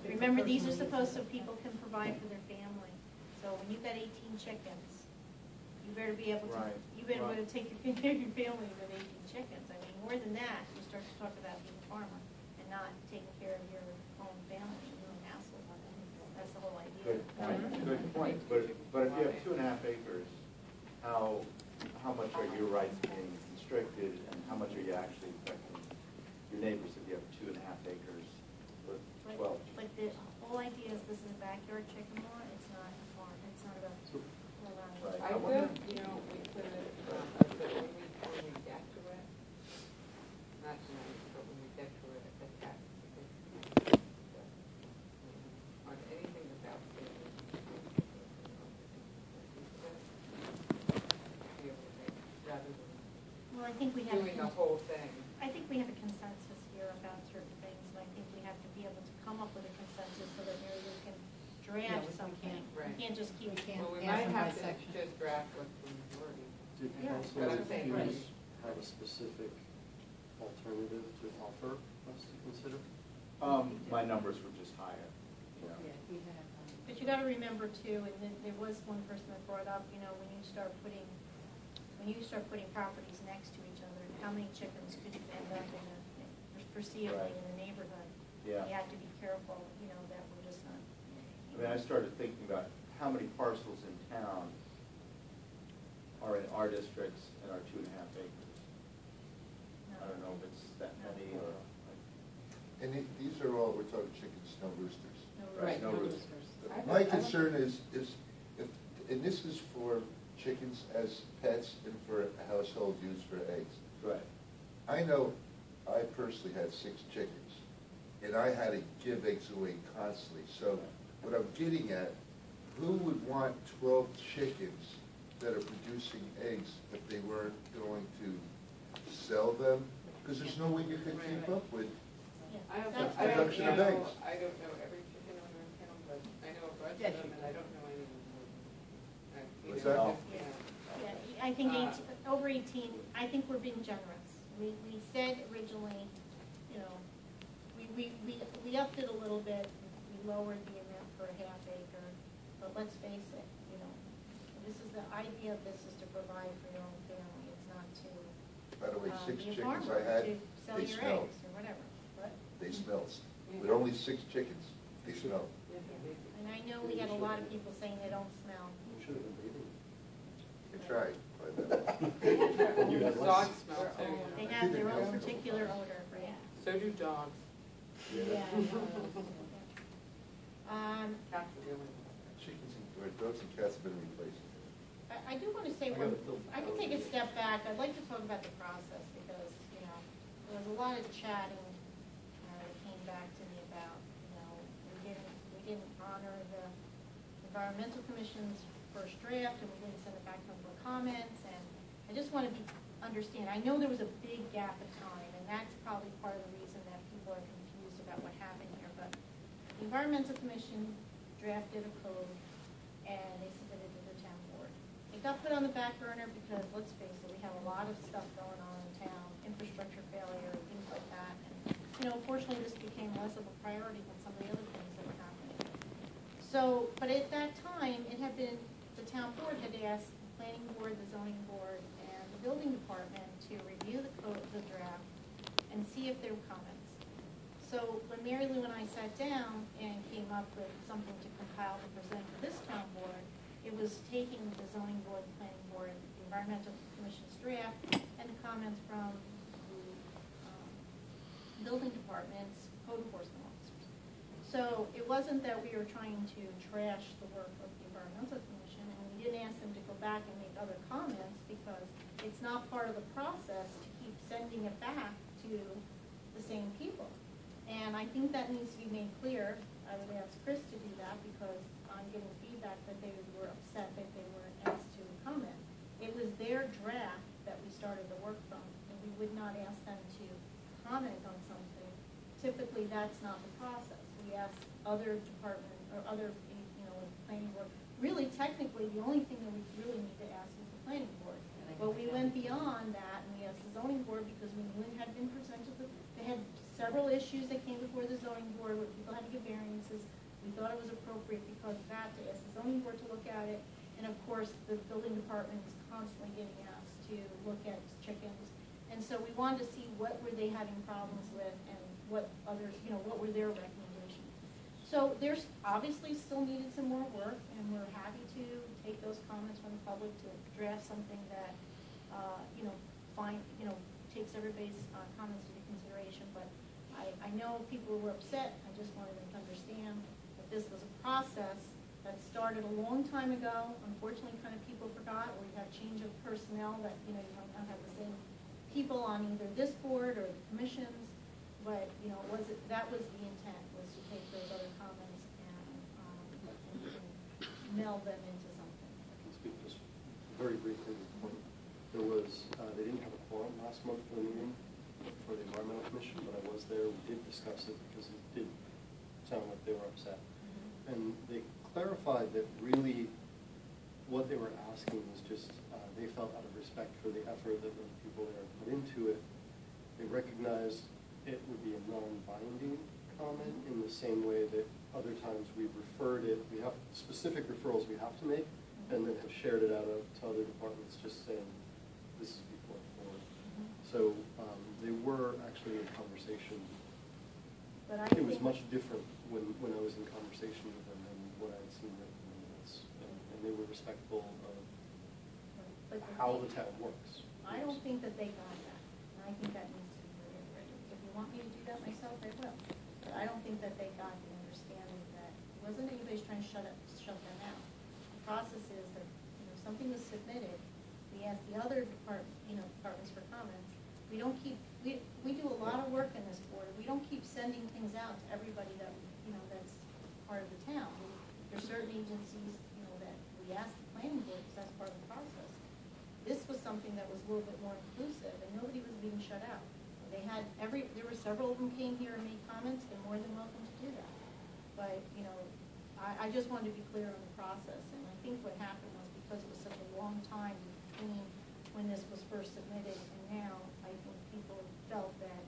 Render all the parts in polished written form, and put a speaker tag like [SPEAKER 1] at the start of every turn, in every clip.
[SPEAKER 1] remember, these are supposed so people can provide for their family. So when you've got 18 chickens, you better be able to, you better be able to take your family with 18 chickens. I mean, more than that, you start to talk about being a farmer and not taking care of your own family. You're an asshole on it. That's the whole idea.
[SPEAKER 2] Good point. Good point. But if you have 2.5 acres, how much are your rights being constricted, and how much are you actually affecting your neighbors if you have 2.5 acres with 12?
[SPEAKER 1] But the whole idea is this is a backyard chicken law. It's not a farm. It's not about
[SPEAKER 2] Right.
[SPEAKER 3] I think, you know, we put it, when we decorate, not tonight, but when we decorate a cat, on anything without rather than
[SPEAKER 1] well, I think we have
[SPEAKER 3] doing the whole thing.
[SPEAKER 1] I think we have a consensus here about certain things, and I think we have to be able to come up with a consensus so that Mary Lou can draft something.
[SPEAKER 3] Right.
[SPEAKER 1] We can't just keep.
[SPEAKER 3] Well, we might have to just draft what's the majority.
[SPEAKER 4] Did
[SPEAKER 1] Yeah.
[SPEAKER 4] council
[SPEAKER 3] But I'm saying,
[SPEAKER 4] members have a specific alternative to offer us to consider?
[SPEAKER 2] My numbers were just higher. You know.
[SPEAKER 1] But you got to remember too, and then there was one person that brought up, you know, when you start putting properties next to each other, how many chickens could you end up in foreseeably in the neighborhood?
[SPEAKER 2] Yeah.
[SPEAKER 1] You have to be careful, you know, that we're just not.
[SPEAKER 2] I mean, I started thinking about how many parcels in town are in our districts and are 2.5 acres. I don't know if it's that many or.
[SPEAKER 5] And these are all, we're talking chickens, no roosters.
[SPEAKER 1] Right.
[SPEAKER 2] No roosters.
[SPEAKER 5] My concern is if, and this is for chickens as pets and for household use for eggs.
[SPEAKER 2] Right.
[SPEAKER 5] I know I personally had 6 chickens, and I had to give eggs away constantly. So what I'm getting at, who would want 12 chickens that are producing eggs if they weren't going to sell them? Because there's no way you could keep up with.
[SPEAKER 3] I don't
[SPEAKER 1] That's
[SPEAKER 3] know,
[SPEAKER 5] production of eggs.
[SPEAKER 3] I don't know every chicken owner in town, but I know a bunch of them, and I don't know any of them.
[SPEAKER 5] What's that?
[SPEAKER 1] Yeah, I think over 18, I think we're being generous. We said originally, you know, we upped it a little bit. We lowered the amount for a half acre, but let's face it, you know, this is the idea of this is to provide for your own family. It's not to
[SPEAKER 5] By the way, 6
[SPEAKER 1] be a
[SPEAKER 5] chickens
[SPEAKER 1] farmer,
[SPEAKER 5] I had,
[SPEAKER 1] to sell
[SPEAKER 5] they
[SPEAKER 1] your
[SPEAKER 5] smelled.
[SPEAKER 1] eggs or whatever. What?
[SPEAKER 5] They smelled. With only 6 chickens, they smelled.
[SPEAKER 1] And I know we got a lot of people saying they don't smell.
[SPEAKER 4] We should have been breeding.
[SPEAKER 5] I tried.
[SPEAKER 3] Dogs smell too.
[SPEAKER 1] They have their own particular odor, right?
[SPEAKER 3] So do dogs.
[SPEAKER 1] Yeah.
[SPEAKER 3] Cats are the only ones.
[SPEAKER 5] Chickens and dogs and cats have been replaced.
[SPEAKER 1] I do want to say, I can take a step back. I'd like to talk about the process because, you know, there was a lot of chatting that came back to me about, you know, we didn't honor the Environmental Commission's first draft and we didn't send it back to them for comments. And I just want to understand, I know there was a big gap of time and that's probably part of the reason that people are confused about what happened here. But the Environmental Commission drafted a code and they submitted it to the town board. It got put on the back burner because, let's face it, we have a lot of stuff going on in town, infrastructure failure, things like that. And, you know, unfortunately, this became less of a priority than some of the other things that were happening. So, but at that time, it had been, the town board had asked the planning board, the zoning board, and the building department to review the code, the draft, and see if there were comments. So when Mary Lou and I sat down and came up with something to compile and present to this town board, it was taking the zoning board, the planning board, the environmental commission's draft, and the comments from the building department's code enforcement officers. So it wasn't that we were trying to trash the work of the environmental commission, and we didn't ask them to go back and make other comments because it's not part of the process to keep sending it back to the same people. And I think that needs to be made clear. I would ask Chris to do that because I'm getting feedback that they were upset that they weren't asked to comment. It was their draft that we started the work from, and we would not ask them to comment on something. Typically, that's not the process. We ask other department or other, you know, planning board. Really, technically, the only thing that we really need to ask is the planning board. But we went beyond that, and we asked the zoning board because when it had been presented, they had several issues that came before the zoning board where people had to give variances. We thought it was appropriate because of that to ask the zoning board to look at it. And of course, the building department is constantly getting asked to look at chickens. And so we wanted to see what were they having problems with and what others, what were their recommendations. So there's obviously still needed some more work, and we're happy to take those comments from the public to draft something that, takes everybody's comments into consideration. But I know people were upset. I just wanted them to understand that this was a process that started a long time ago. Unfortunately, kind of people forgot, or we have change of personnel that, you don't have the same people on either this board or the commissions. But, that was the intent, was to take those other comments and meld them into something.
[SPEAKER 4] I can speak just very briefly to the point. There was, they didn't have a quorum last month for the meeting for the environmental commission, but I was there. We did discuss it because it did sound like they were upset. Mm-hmm. And they clarified that really what they were asking was just, they felt out of respect for the effort that the people there put into it, they recognized it would be a non-binding comment in the same way that other times we've referred it, we have specific referrals we have to make, and then have shared it out to other departments just saying, this is before the board. Mm-hmm. So they were actually in conversation.
[SPEAKER 1] But
[SPEAKER 4] it was much different when I was in conversation with them than what I had seen written in the minutes. And they were respectful of how the town works.
[SPEAKER 1] I don't think that they got that. And I think that needs to be reiterated. If you want me to do that myself, I will. But I don't think that they got the understanding that it wasn't anybody's trying to shut them out. The process is that, something was submitted, we ask the other departments for comments. We don't keep, we do a lot of work in this board. We don't keep sending things out to everybody that, that's part of the town. There's certain agencies, that we ask the planning board because that's part of the process. This was something that was a little bit more inclusive, and nobody was being shut out. There were several of them came here and made comments. They're more than welcome to do that. But, I just wanted to be clear on the process, and I think what happened was because it was such a long time between when this was first submitted and now, I think people felt that,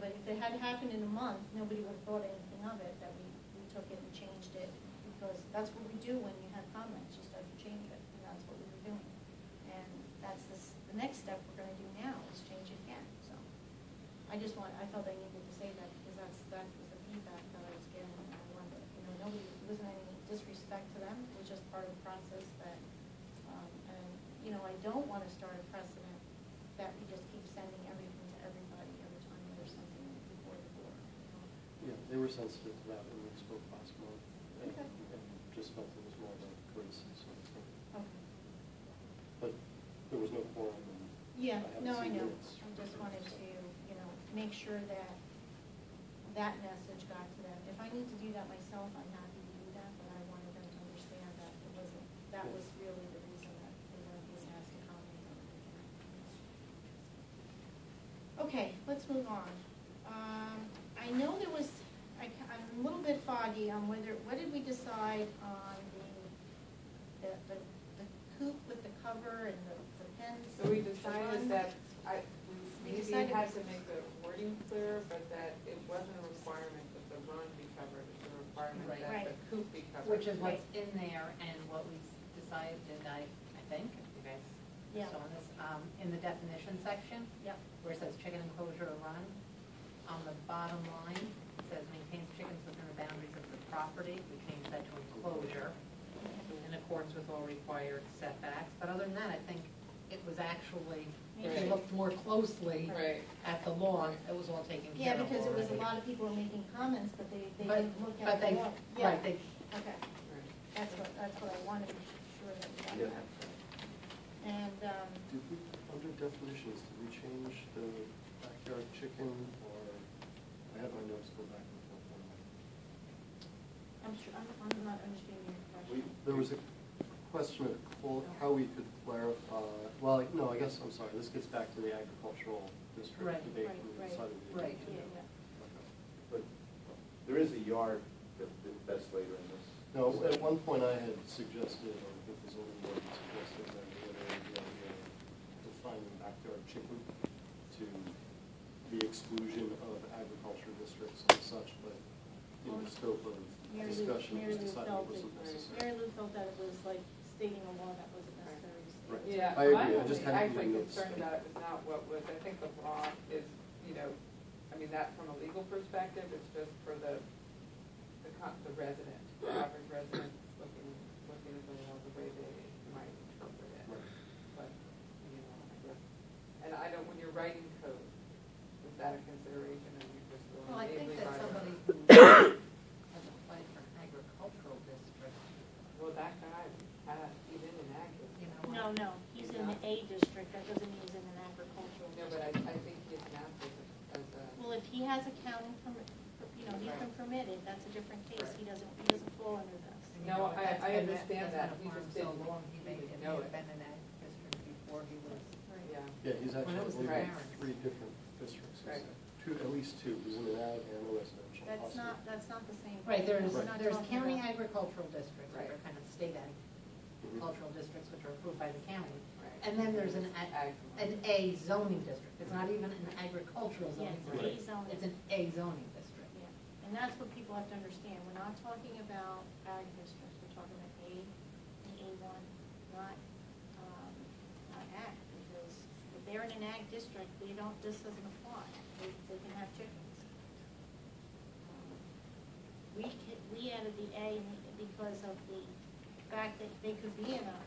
[SPEAKER 1] but if it had happened in a month, nobody would have thought anything of it, that we took it and changed it, because that's what we do when you have comments, you start to change it, and that's what we were doing. And that's the next step we're gonna do now, is change it again, so. I felt I needed to say that, because that was the feedback that I was getting, and I wanted, nobody, it wasn't any disrespect to them, it was just part of the process that, I don't want to start a precedent that we just keep sending everything to everybody every time there's something before the board.
[SPEAKER 4] Yeah, they were sensitive to that when we spoke last month, and,
[SPEAKER 1] Okay.
[SPEAKER 4] and just felt it was more of a courtesy sort of thing.
[SPEAKER 1] Okay.
[SPEAKER 4] But there was no quorum, and
[SPEAKER 1] Yeah,
[SPEAKER 4] I
[SPEAKER 1] no, I
[SPEAKER 4] haven't seen
[SPEAKER 1] know.
[SPEAKER 4] minutes.
[SPEAKER 1] I just wanted to, make sure that that message got to them. If I need to do that myself, I'm happy to do that, but I wanted them to understand that it wasn't, that was really the reason that they weren't being asked to comment on it. Okay, let's move on. I know there was, I'm a little bit foggy on what did we decide on the coop with the cover and the pens?
[SPEAKER 3] So we decided that, we
[SPEAKER 1] decided
[SPEAKER 3] had to make the wording clear, but that it wasn't a requirement that the run be covered, it's a requirement
[SPEAKER 6] Right.
[SPEAKER 3] that the coop be covered.
[SPEAKER 6] Which is what's in there and what we decided, I think, if you guys
[SPEAKER 1] Yeah.
[SPEAKER 6] saw this, in the definition section.
[SPEAKER 1] Yep.
[SPEAKER 6] Where it says chicken enclosure or run, on the bottom line, it says maintains chickens within the boundaries of the property. We changed that to enclosure in accordance with all required setbacks. But other than that, I think it was actually, if you
[SPEAKER 3] Right.
[SPEAKER 6] looked more closely
[SPEAKER 3] Right.
[SPEAKER 6] at the law, it was all taken
[SPEAKER 1] Yeah,
[SPEAKER 6] care of
[SPEAKER 1] because it was a
[SPEAKER 6] already.
[SPEAKER 1] lot of people were making comments, but they
[SPEAKER 6] But-
[SPEAKER 1] didn't look
[SPEAKER 6] but
[SPEAKER 1] at the
[SPEAKER 6] they-
[SPEAKER 1] law.
[SPEAKER 6] right, they-
[SPEAKER 1] Okay,
[SPEAKER 3] Right.
[SPEAKER 1] that's what I wanted to be sure that we got
[SPEAKER 2] Yeah.
[SPEAKER 1] that. And,
[SPEAKER 4] Did we, under definitions, did we change the backyard chicken, or, I have my notes go back and forth on that.
[SPEAKER 1] I'm not understanding your question.
[SPEAKER 4] There was a question of how we could clarify, well, no, I guess, I'm sorry, this gets back to the agricultural district
[SPEAKER 6] Right,
[SPEAKER 4] debate.
[SPEAKER 1] right,
[SPEAKER 4] when we
[SPEAKER 1] right.
[SPEAKER 4] decided we
[SPEAKER 6] Right.
[SPEAKER 4] didn't do
[SPEAKER 1] Yeah,
[SPEAKER 4] that.
[SPEAKER 1] yeah.
[SPEAKER 4] Okay.
[SPEAKER 2] But there is a yard that's later in this.
[SPEAKER 4] No, at one point I had suggested, or I think the zoning board had suggested that the idea of defining backyard chicken to the exclusion of agriculture districts and such, but in the scope of discussion, it was decided it wasn't necessary.
[SPEAKER 1] Mary Lou felt that it was like stating a law that wasn't necessary to state.
[SPEAKER 4] Right.
[SPEAKER 3] Yeah,
[SPEAKER 4] I agree.
[SPEAKER 3] my
[SPEAKER 4] I just
[SPEAKER 3] only
[SPEAKER 4] hadn't
[SPEAKER 3] actually
[SPEAKER 4] really
[SPEAKER 3] concern
[SPEAKER 4] noticed.
[SPEAKER 3] about it was not what was, I think the law is, you know, I mean, that from a legal perspective, it's just for the resident, the average resident looking at the law the way they might interpret it.
[SPEAKER 4] Right.
[SPEAKER 3] But, you know, I guess, and I don't, when you're writing code, is that a consideration, or you just going
[SPEAKER 6] Well, I think
[SPEAKER 3] vaguely
[SPEAKER 6] that
[SPEAKER 3] by
[SPEAKER 6] somebody
[SPEAKER 3] the-
[SPEAKER 6] who has applied for an agricultural district,
[SPEAKER 3] Well, that guy, he's in an ag district.
[SPEAKER 6] you know.
[SPEAKER 1] No, he's in the A district, that doesn't mean he's in an agricultural
[SPEAKER 3] No,
[SPEAKER 1] district.
[SPEAKER 3] but I think he's an applicant as a.
[SPEAKER 1] Well, if he has a county permit, you know, he's been permitted, that's a different case, he doesn't fall under this.
[SPEAKER 6] And you
[SPEAKER 3] No,
[SPEAKER 6] know, that's
[SPEAKER 3] I
[SPEAKER 6] been-
[SPEAKER 3] understand
[SPEAKER 6] that's
[SPEAKER 3] that.
[SPEAKER 6] been a
[SPEAKER 3] He
[SPEAKER 6] farm
[SPEAKER 3] just
[SPEAKER 6] so
[SPEAKER 3] didn't-
[SPEAKER 6] long,
[SPEAKER 3] he
[SPEAKER 6] may
[SPEAKER 3] didn't
[SPEAKER 6] have
[SPEAKER 3] know it.
[SPEAKER 6] been in ag district before he was.
[SPEAKER 3] Yeah.
[SPEAKER 4] Yeah, he's
[SPEAKER 6] When
[SPEAKER 4] actually,
[SPEAKER 6] it
[SPEAKER 4] I
[SPEAKER 6] was
[SPEAKER 4] believe,
[SPEAKER 6] the
[SPEAKER 4] in
[SPEAKER 6] parents.
[SPEAKER 4] 3 different districts.
[SPEAKER 3] Right.
[SPEAKER 4] At least 2. He's in an ag and a residential.
[SPEAKER 1] That's
[SPEAKER 4] possibly.
[SPEAKER 1] not the same.
[SPEAKER 6] Right, there's,
[SPEAKER 1] We're not
[SPEAKER 6] there's
[SPEAKER 1] talking
[SPEAKER 6] county
[SPEAKER 1] about-
[SPEAKER 6] agricultural districts, which
[SPEAKER 3] Right.
[SPEAKER 6] are kind of state
[SPEAKER 4] Mhm.
[SPEAKER 6] agricultural districts, which are approved by the county.
[SPEAKER 3] Right.
[SPEAKER 6] And then there's an
[SPEAKER 3] Ag.
[SPEAKER 6] A zoning district. It's not even an agricultural
[SPEAKER 1] Yeah,
[SPEAKER 6] zoning
[SPEAKER 1] it's
[SPEAKER 6] district.
[SPEAKER 1] A zoning.
[SPEAKER 6] It's an A zoning district.
[SPEAKER 1] Yeah, and that's what people have to understand, we're not talking about ag districts, we're talking about A and A1, not ag, because if they're in an ag district, this doesn't apply, they can have chickens. We added the A because of the fact that they could be in an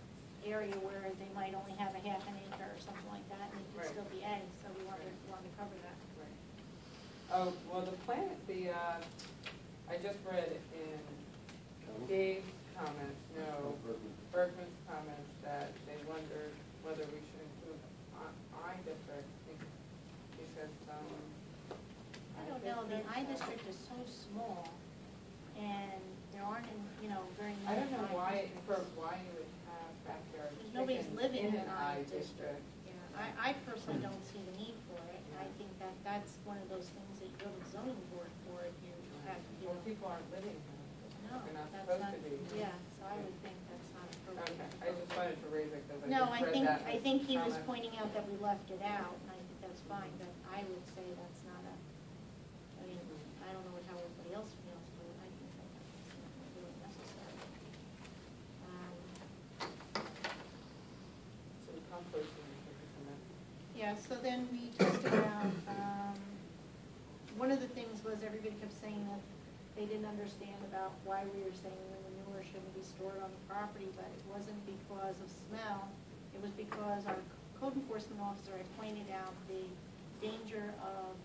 [SPEAKER 1] area where they might only have a half an acre or something like that, and it could
[SPEAKER 3] Right.
[SPEAKER 1] still be ag, so we wanted to cover that.
[SPEAKER 3] Right. Oh, well, the plan, I just read in Dave's comments, no, Bergman's comments, that they wondered whether we should include I district. He said some.
[SPEAKER 1] I don't know, the I district is so small, and there aren't, very many.
[SPEAKER 3] I don't know
[SPEAKER 1] I
[SPEAKER 3] why
[SPEAKER 1] districts.
[SPEAKER 3] you would have backyard
[SPEAKER 1] Because nobody's
[SPEAKER 3] chickens
[SPEAKER 1] living in
[SPEAKER 3] an
[SPEAKER 1] an I district. Yeah, I personally don't see the need for it. I think that's one of those things that you go to the zoning board for if you have,
[SPEAKER 3] Well, people aren't living here.
[SPEAKER 1] no,
[SPEAKER 3] They're not
[SPEAKER 1] that's
[SPEAKER 3] supposed
[SPEAKER 1] not,
[SPEAKER 3] to be.
[SPEAKER 1] yeah, so I would think that's not appropriate.
[SPEAKER 3] Okay, I just wanted to raise it because I
[SPEAKER 1] No,
[SPEAKER 3] just read that.
[SPEAKER 1] I think he was
[SPEAKER 3] comment.
[SPEAKER 1] pointing out that we left it out, and I think that's fine, but I would say that's not I don't know how everybody else feels, but I think that that's not really necessary.
[SPEAKER 3] So the composting and everything.
[SPEAKER 1] Yeah, so then we talked about, one of the things was everybody kept saying that they didn't understand about why we were saying the manure shouldn't be stored on the property, but it wasn't because of smell. It was because our code enforcement officer had pointed out the danger of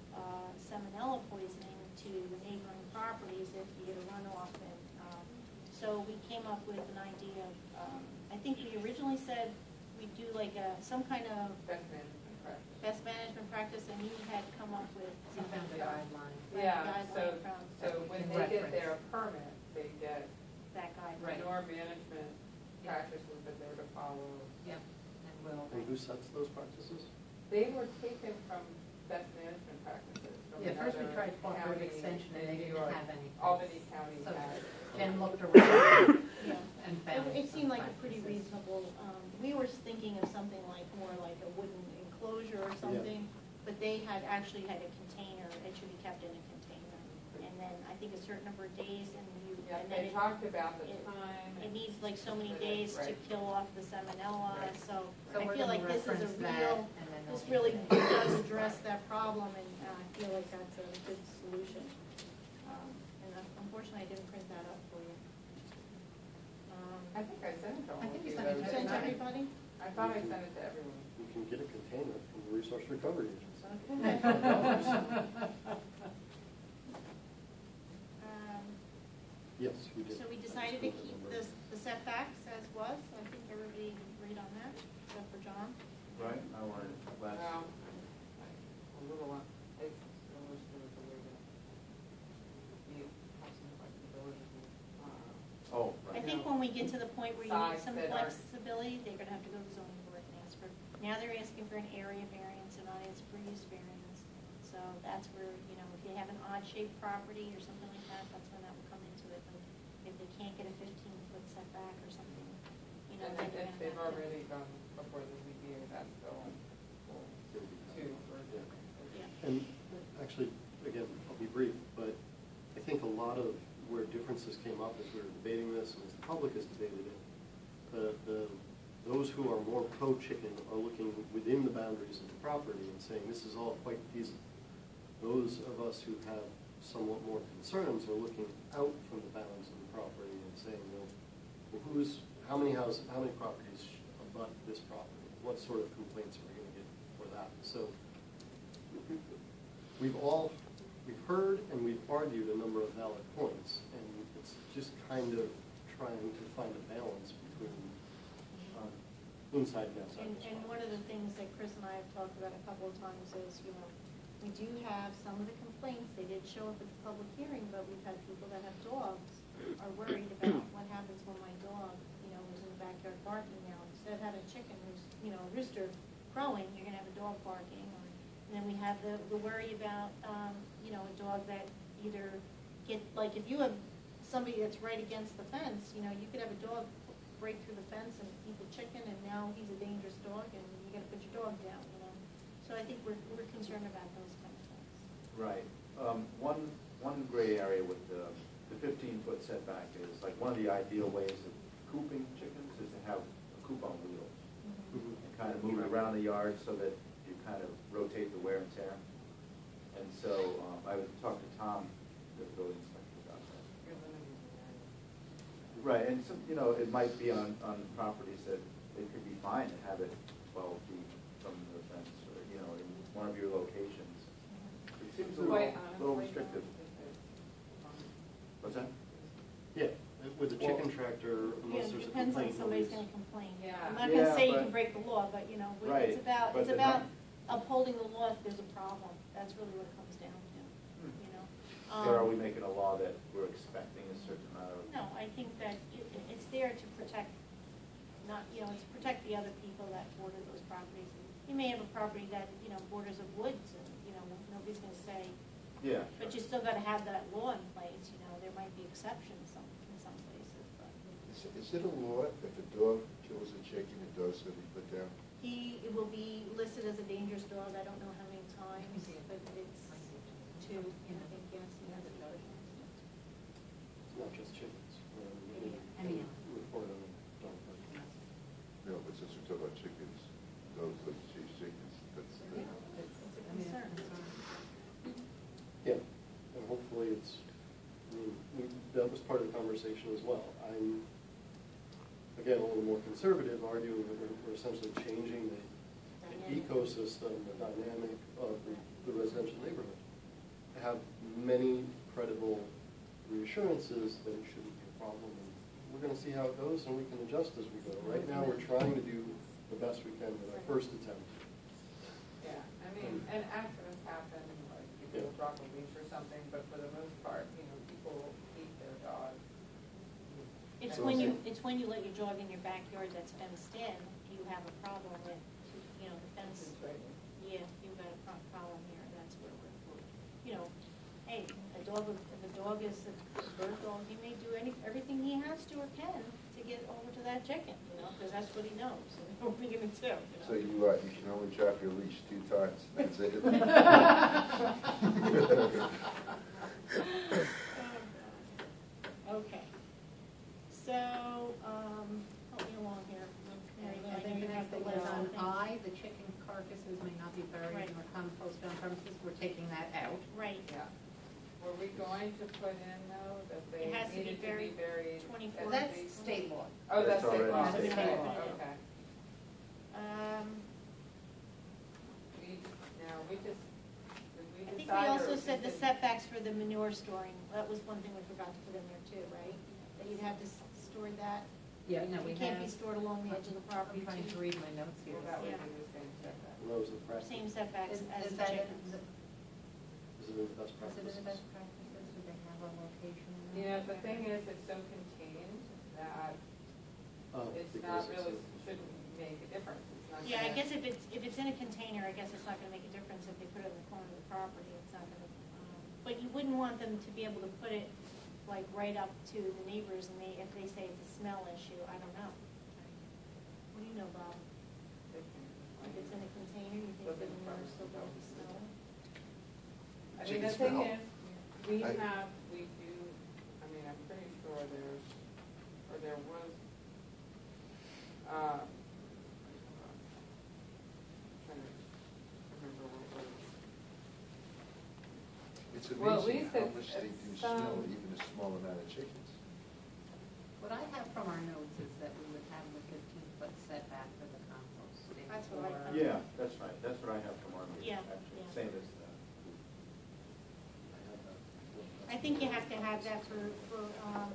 [SPEAKER 1] salmonella poisoning to the neighboring properties if you get a runoff. And so we came up with an idea of, I think we originally said we'd do like some kind of
[SPEAKER 3] Best management practice.
[SPEAKER 1] best management practice, and you had come up with
[SPEAKER 6] You
[SPEAKER 1] something.
[SPEAKER 6] found a guideline.
[SPEAKER 3] Yeah,
[SPEAKER 1] Guideline from
[SPEAKER 3] so when
[SPEAKER 6] In
[SPEAKER 3] they get
[SPEAKER 6] reference.
[SPEAKER 3] their permit, they get
[SPEAKER 1] that guideline.
[SPEAKER 6] Right.
[SPEAKER 3] manure management
[SPEAKER 6] Yeah.
[SPEAKER 3] practices that they're to follow.
[SPEAKER 6] Yep, and will.
[SPEAKER 4] And who sets those practices?
[SPEAKER 3] They were taken from best management practices from
[SPEAKER 6] Yeah, first we
[SPEAKER 3] another
[SPEAKER 6] tried cooperative
[SPEAKER 3] county
[SPEAKER 6] extension, and
[SPEAKER 3] in
[SPEAKER 6] they
[SPEAKER 3] New
[SPEAKER 6] didn't
[SPEAKER 3] York.
[SPEAKER 6] have any.
[SPEAKER 3] Albany County
[SPEAKER 6] So
[SPEAKER 3] had.
[SPEAKER 6] Jen looked around
[SPEAKER 1] Yeah.
[SPEAKER 6] and found.
[SPEAKER 1] It seemed like a
[SPEAKER 6] some
[SPEAKER 1] pretty
[SPEAKER 6] practices.
[SPEAKER 1] reasonable, we were thinking of something like, more like a wooden enclosure or something, but they actually had a container, it should be kept in a container. And then I think a certain number of days, and
[SPEAKER 3] Yeah,
[SPEAKER 1] and
[SPEAKER 3] they
[SPEAKER 1] then
[SPEAKER 3] talked about the
[SPEAKER 1] it-
[SPEAKER 3] time.
[SPEAKER 1] it needs like so many days to
[SPEAKER 3] Right.
[SPEAKER 1] kill off the salmonella,
[SPEAKER 3] Right.
[SPEAKER 1] so
[SPEAKER 6] So
[SPEAKER 1] I
[SPEAKER 6] we're
[SPEAKER 1] feel
[SPEAKER 6] gonna
[SPEAKER 1] like this is a
[SPEAKER 6] reference that,
[SPEAKER 1] real,
[SPEAKER 6] and then
[SPEAKER 1] this
[SPEAKER 6] they'll
[SPEAKER 1] really
[SPEAKER 6] be there.
[SPEAKER 1] does address that problem, and I feel like that's a good solution. And unfortunately, I didn't print that up for you.
[SPEAKER 3] I think I sent it to all
[SPEAKER 6] I
[SPEAKER 3] of
[SPEAKER 6] think
[SPEAKER 3] you.
[SPEAKER 6] you sent it
[SPEAKER 3] though,
[SPEAKER 6] to
[SPEAKER 1] Sent
[SPEAKER 3] didn't I?
[SPEAKER 1] everybody?
[SPEAKER 3] I thought I sent it to everyone.
[SPEAKER 4] You can get a container from the Resource Recovery Agency. Yes, we did.
[SPEAKER 1] So we decided to keep the setbacks as was, I think everybody agreed on that, except for John.
[SPEAKER 2] Right, I wanted last.
[SPEAKER 3] Well, a little, I still wish there was a way to have some flexibility.
[SPEAKER 2] Oh,
[SPEAKER 1] I
[SPEAKER 2] right.
[SPEAKER 1] think when we get to the point where you need
[SPEAKER 3] Size
[SPEAKER 1] some
[SPEAKER 3] that are-
[SPEAKER 1] flexibility, they're gonna have to go to the zoning board and ask for, now they're asking for an area variance and not asking for use variance. So that's where, if you have an odd shaped property or something like that, that's when that will come into it. But if they can't get a 15-foot setback or something,
[SPEAKER 3] And
[SPEAKER 1] then they're
[SPEAKER 3] if
[SPEAKER 1] gonna
[SPEAKER 3] they've
[SPEAKER 1] have to.
[SPEAKER 3] already gone before the ZBA, that's still two for.
[SPEAKER 1] Yeah.
[SPEAKER 4] And differences came up as we were debating this, and as the public has debated it, those who are more pro-chicken are looking within the boundaries of the property and saying this is all quite feasible. Those of us who have somewhat more concerns are looking out from the bounds of the property and saying, well how many properties abut this property? What sort of complaints are we going to get for that? So we've heard and we've argued a number of valid points, and it's just kind of trying to find a balance between inside and outside.
[SPEAKER 1] And one of the things that Chris and I have talked about a couple of times is, we do have some of the complaints, they did show up at the public hearing, but we've had people that have dogs are worried about what happens when my dog, who's in the backyard barking now, instead of having a chicken who's, a rooster crowing, you're gonna have a dog barking. And then we have the worry about, a dog that either if you have somebody that's right against the fence, you could have a dog break through the fence and eat the chicken, and now he's a dangerous dog, and you gotta put your dog down, So I think we're concerned about those kind of things.
[SPEAKER 2] Right. One gray area with the 15-foot setback is, like, one of the ideal ways of cooping chickens is to have a coop on wheels.
[SPEAKER 1] Mm-hmm.
[SPEAKER 2] And kind of move it around the yard so that you kind of rotate the wear and tear. And so I would talk to Tom, the building inspector, about that. Right, and some, it might be on properties that it could be fine to have it 12 feet from the fence, or, in one of your locations. It seems a little restrictive. What's that?
[SPEAKER 4] Yeah, with the chicken tractor, unless there's a
[SPEAKER 1] Depends on
[SPEAKER 4] complaint
[SPEAKER 1] somebody's
[SPEAKER 4] notice.
[SPEAKER 1] gonna complain.
[SPEAKER 3] Yeah.
[SPEAKER 1] I'm not gonna say you
[SPEAKER 2] but-
[SPEAKER 1] can break the law, but,
[SPEAKER 2] Right,
[SPEAKER 1] it's about
[SPEAKER 2] but
[SPEAKER 1] upholding the law if there's a problem. That's really what it comes down to,
[SPEAKER 2] Or are we making a law that we're expecting a certain amount of?
[SPEAKER 1] No, I think that it's there to protect, it's to protect the other people that border those properties. You may have a property that, borders of woods, and, nobody's gonna say,
[SPEAKER 2] Yeah.
[SPEAKER 1] but you still gotta have that law in place, there might be exceptions in some places, but.
[SPEAKER 5] Is it a law if a dog kills a chicken, the dog's gonna be put down?
[SPEAKER 1] It will be listed as a dangerous dog, I don't know how many times, but it's two, I think, yes, he has a dog.
[SPEAKER 4] It's not just chickens.
[SPEAKER 6] Any
[SPEAKER 4] Report on dog park.
[SPEAKER 5] No, but since we're talking about chickens, dogs like to chase chickens, that's.
[SPEAKER 1] It's a concern.
[SPEAKER 4] Yeah, and hopefully that was part of the conversation as well. I'm, again, a little more conservative, arguing that we're essentially changing the ecosystem, the dynamic of the residential neighborhood. I have many credible reassurances that it shouldn't be a problem, and we're gonna see how it goes, and we can adjust as we go. Right now, we're trying to do the best we can with our first attempt.
[SPEAKER 3] Yeah, and accidents happen, like people drop a leash or something, but for the most part, people keep their dogs.
[SPEAKER 1] It's when you let your dog in your backyard that's fenced in, you have a problem with, the fence. Yeah, you've got a problem here, and that's where we're, hey, if a dog is a bird dog, he may do everything he has to or can to get over to that chicken, because that's what he knows, what are we gonna do,
[SPEAKER 5] So you can only drop your leash 2 times, that's it.
[SPEAKER 1] Okay. So, help me along here. Mary,
[SPEAKER 6] I
[SPEAKER 1] I
[SPEAKER 6] think
[SPEAKER 1] know
[SPEAKER 6] the
[SPEAKER 1] you have
[SPEAKER 6] next
[SPEAKER 1] the
[SPEAKER 6] thing is
[SPEAKER 1] list.
[SPEAKER 6] on I, the chicken carcasses may not be buried
[SPEAKER 1] Right.
[SPEAKER 6] nor composted on premises, we're taking that out.
[SPEAKER 1] Right.
[SPEAKER 3] Yeah. Were we going to put in, though, that they
[SPEAKER 1] It has to be
[SPEAKER 3] needed to be buried?
[SPEAKER 1] 24
[SPEAKER 3] at
[SPEAKER 6] That's
[SPEAKER 3] least-
[SPEAKER 6] state law.
[SPEAKER 3] Oh, that's
[SPEAKER 2] That's
[SPEAKER 3] state law,
[SPEAKER 2] already
[SPEAKER 1] state
[SPEAKER 3] okay,
[SPEAKER 1] law.
[SPEAKER 3] okay. We just, did we
[SPEAKER 1] I think
[SPEAKER 3] decide,
[SPEAKER 1] we
[SPEAKER 3] or
[SPEAKER 1] also
[SPEAKER 3] we
[SPEAKER 1] said the
[SPEAKER 3] didn't?
[SPEAKER 1] setbacks for the manure storing, that was one thing we forgot to put in there too, right? That you'd have to store that.
[SPEAKER 6] Yeah, no, we
[SPEAKER 1] It can't be
[SPEAKER 6] have,
[SPEAKER 1] stored along the edge of the property
[SPEAKER 6] I'm trying to
[SPEAKER 1] too.
[SPEAKER 6] read my notes here.
[SPEAKER 3] Well, that would
[SPEAKER 1] Yeah.
[SPEAKER 3] be the same setback.
[SPEAKER 4] And those are the practices.
[SPEAKER 1] Same setbacks
[SPEAKER 6] Is
[SPEAKER 1] as the
[SPEAKER 6] that in
[SPEAKER 1] chickens.
[SPEAKER 4] Is it in the best
[SPEAKER 6] Is it
[SPEAKER 4] practices?
[SPEAKER 6] in the best practices, do they have a location?
[SPEAKER 3] The thing is, it's so contained that it's
[SPEAKER 4] Because
[SPEAKER 3] not really, shouldn't make a difference. It's not
[SPEAKER 1] Yeah, I
[SPEAKER 3] gonna-
[SPEAKER 1] guess if it's in a container, I guess it's not gonna make a difference if they put it in the corner of the property, it's not gonna, but you wouldn't want them to be able to put it like right up to the neighbors and if they say it's a smell issue, I don't know. What do you know, Bob? If it's in a container, you think the manure still going to smell?
[SPEAKER 3] I mean,
[SPEAKER 5] Chicken
[SPEAKER 3] the thing
[SPEAKER 5] smell.
[SPEAKER 3] is, we do, I'm pretty there was, trying to remember what it was.
[SPEAKER 5] It's
[SPEAKER 3] Well, at
[SPEAKER 5] amazing
[SPEAKER 3] least
[SPEAKER 5] how
[SPEAKER 3] it's-
[SPEAKER 5] much they
[SPEAKER 3] it's
[SPEAKER 5] do
[SPEAKER 3] some-
[SPEAKER 5] smell, even a small amount of chickens.
[SPEAKER 6] What I have from our notes is that we would have the 15-foot setback for the composting.
[SPEAKER 1] That's what I
[SPEAKER 6] or-
[SPEAKER 1] thought.
[SPEAKER 2] Yeah, that's right, that's what I have from our meeting,
[SPEAKER 1] Yeah,
[SPEAKER 2] actually,
[SPEAKER 1] yeah.
[SPEAKER 2] same as,
[SPEAKER 1] I think you have to have that for,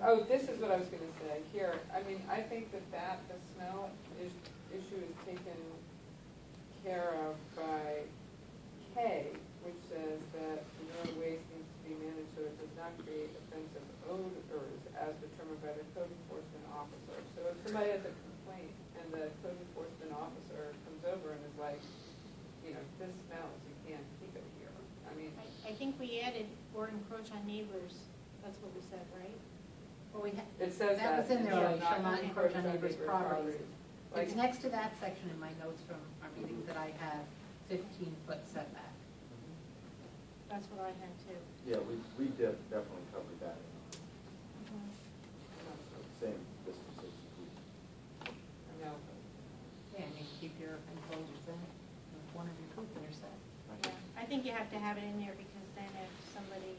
[SPEAKER 3] Oh, this is what I was gonna say, here, I mean, I think that the smell issue is taken care of by K, which says that the manure waste needs to be managed so it does not create offensive odors as determined by the code enforcement officer. So if somebody has a complaint and the code enforcement officer comes over and is like, you know, this smells, you can't keep it here. I mean,
[SPEAKER 1] I think we added or encroach on neighbors, that's what we said, right?
[SPEAKER 6] Well, we
[SPEAKER 3] it says
[SPEAKER 6] that was in
[SPEAKER 3] it
[SPEAKER 6] there,
[SPEAKER 3] shall
[SPEAKER 6] right, shall not encroach on neighbors' properties.
[SPEAKER 3] Like,
[SPEAKER 6] It's next to that section in my notes from our meetings that I have 15-foot setback.
[SPEAKER 1] That's what I had too.
[SPEAKER 2] yeah, we definitely covered that in
[SPEAKER 1] Mhm.
[SPEAKER 2] our same business as we.
[SPEAKER 3] I know,
[SPEAKER 6] Yeah, and you can keep your enclosures in, with one of your coop and you're set.
[SPEAKER 1] Yeah, I think you have to have it in there because then if somebody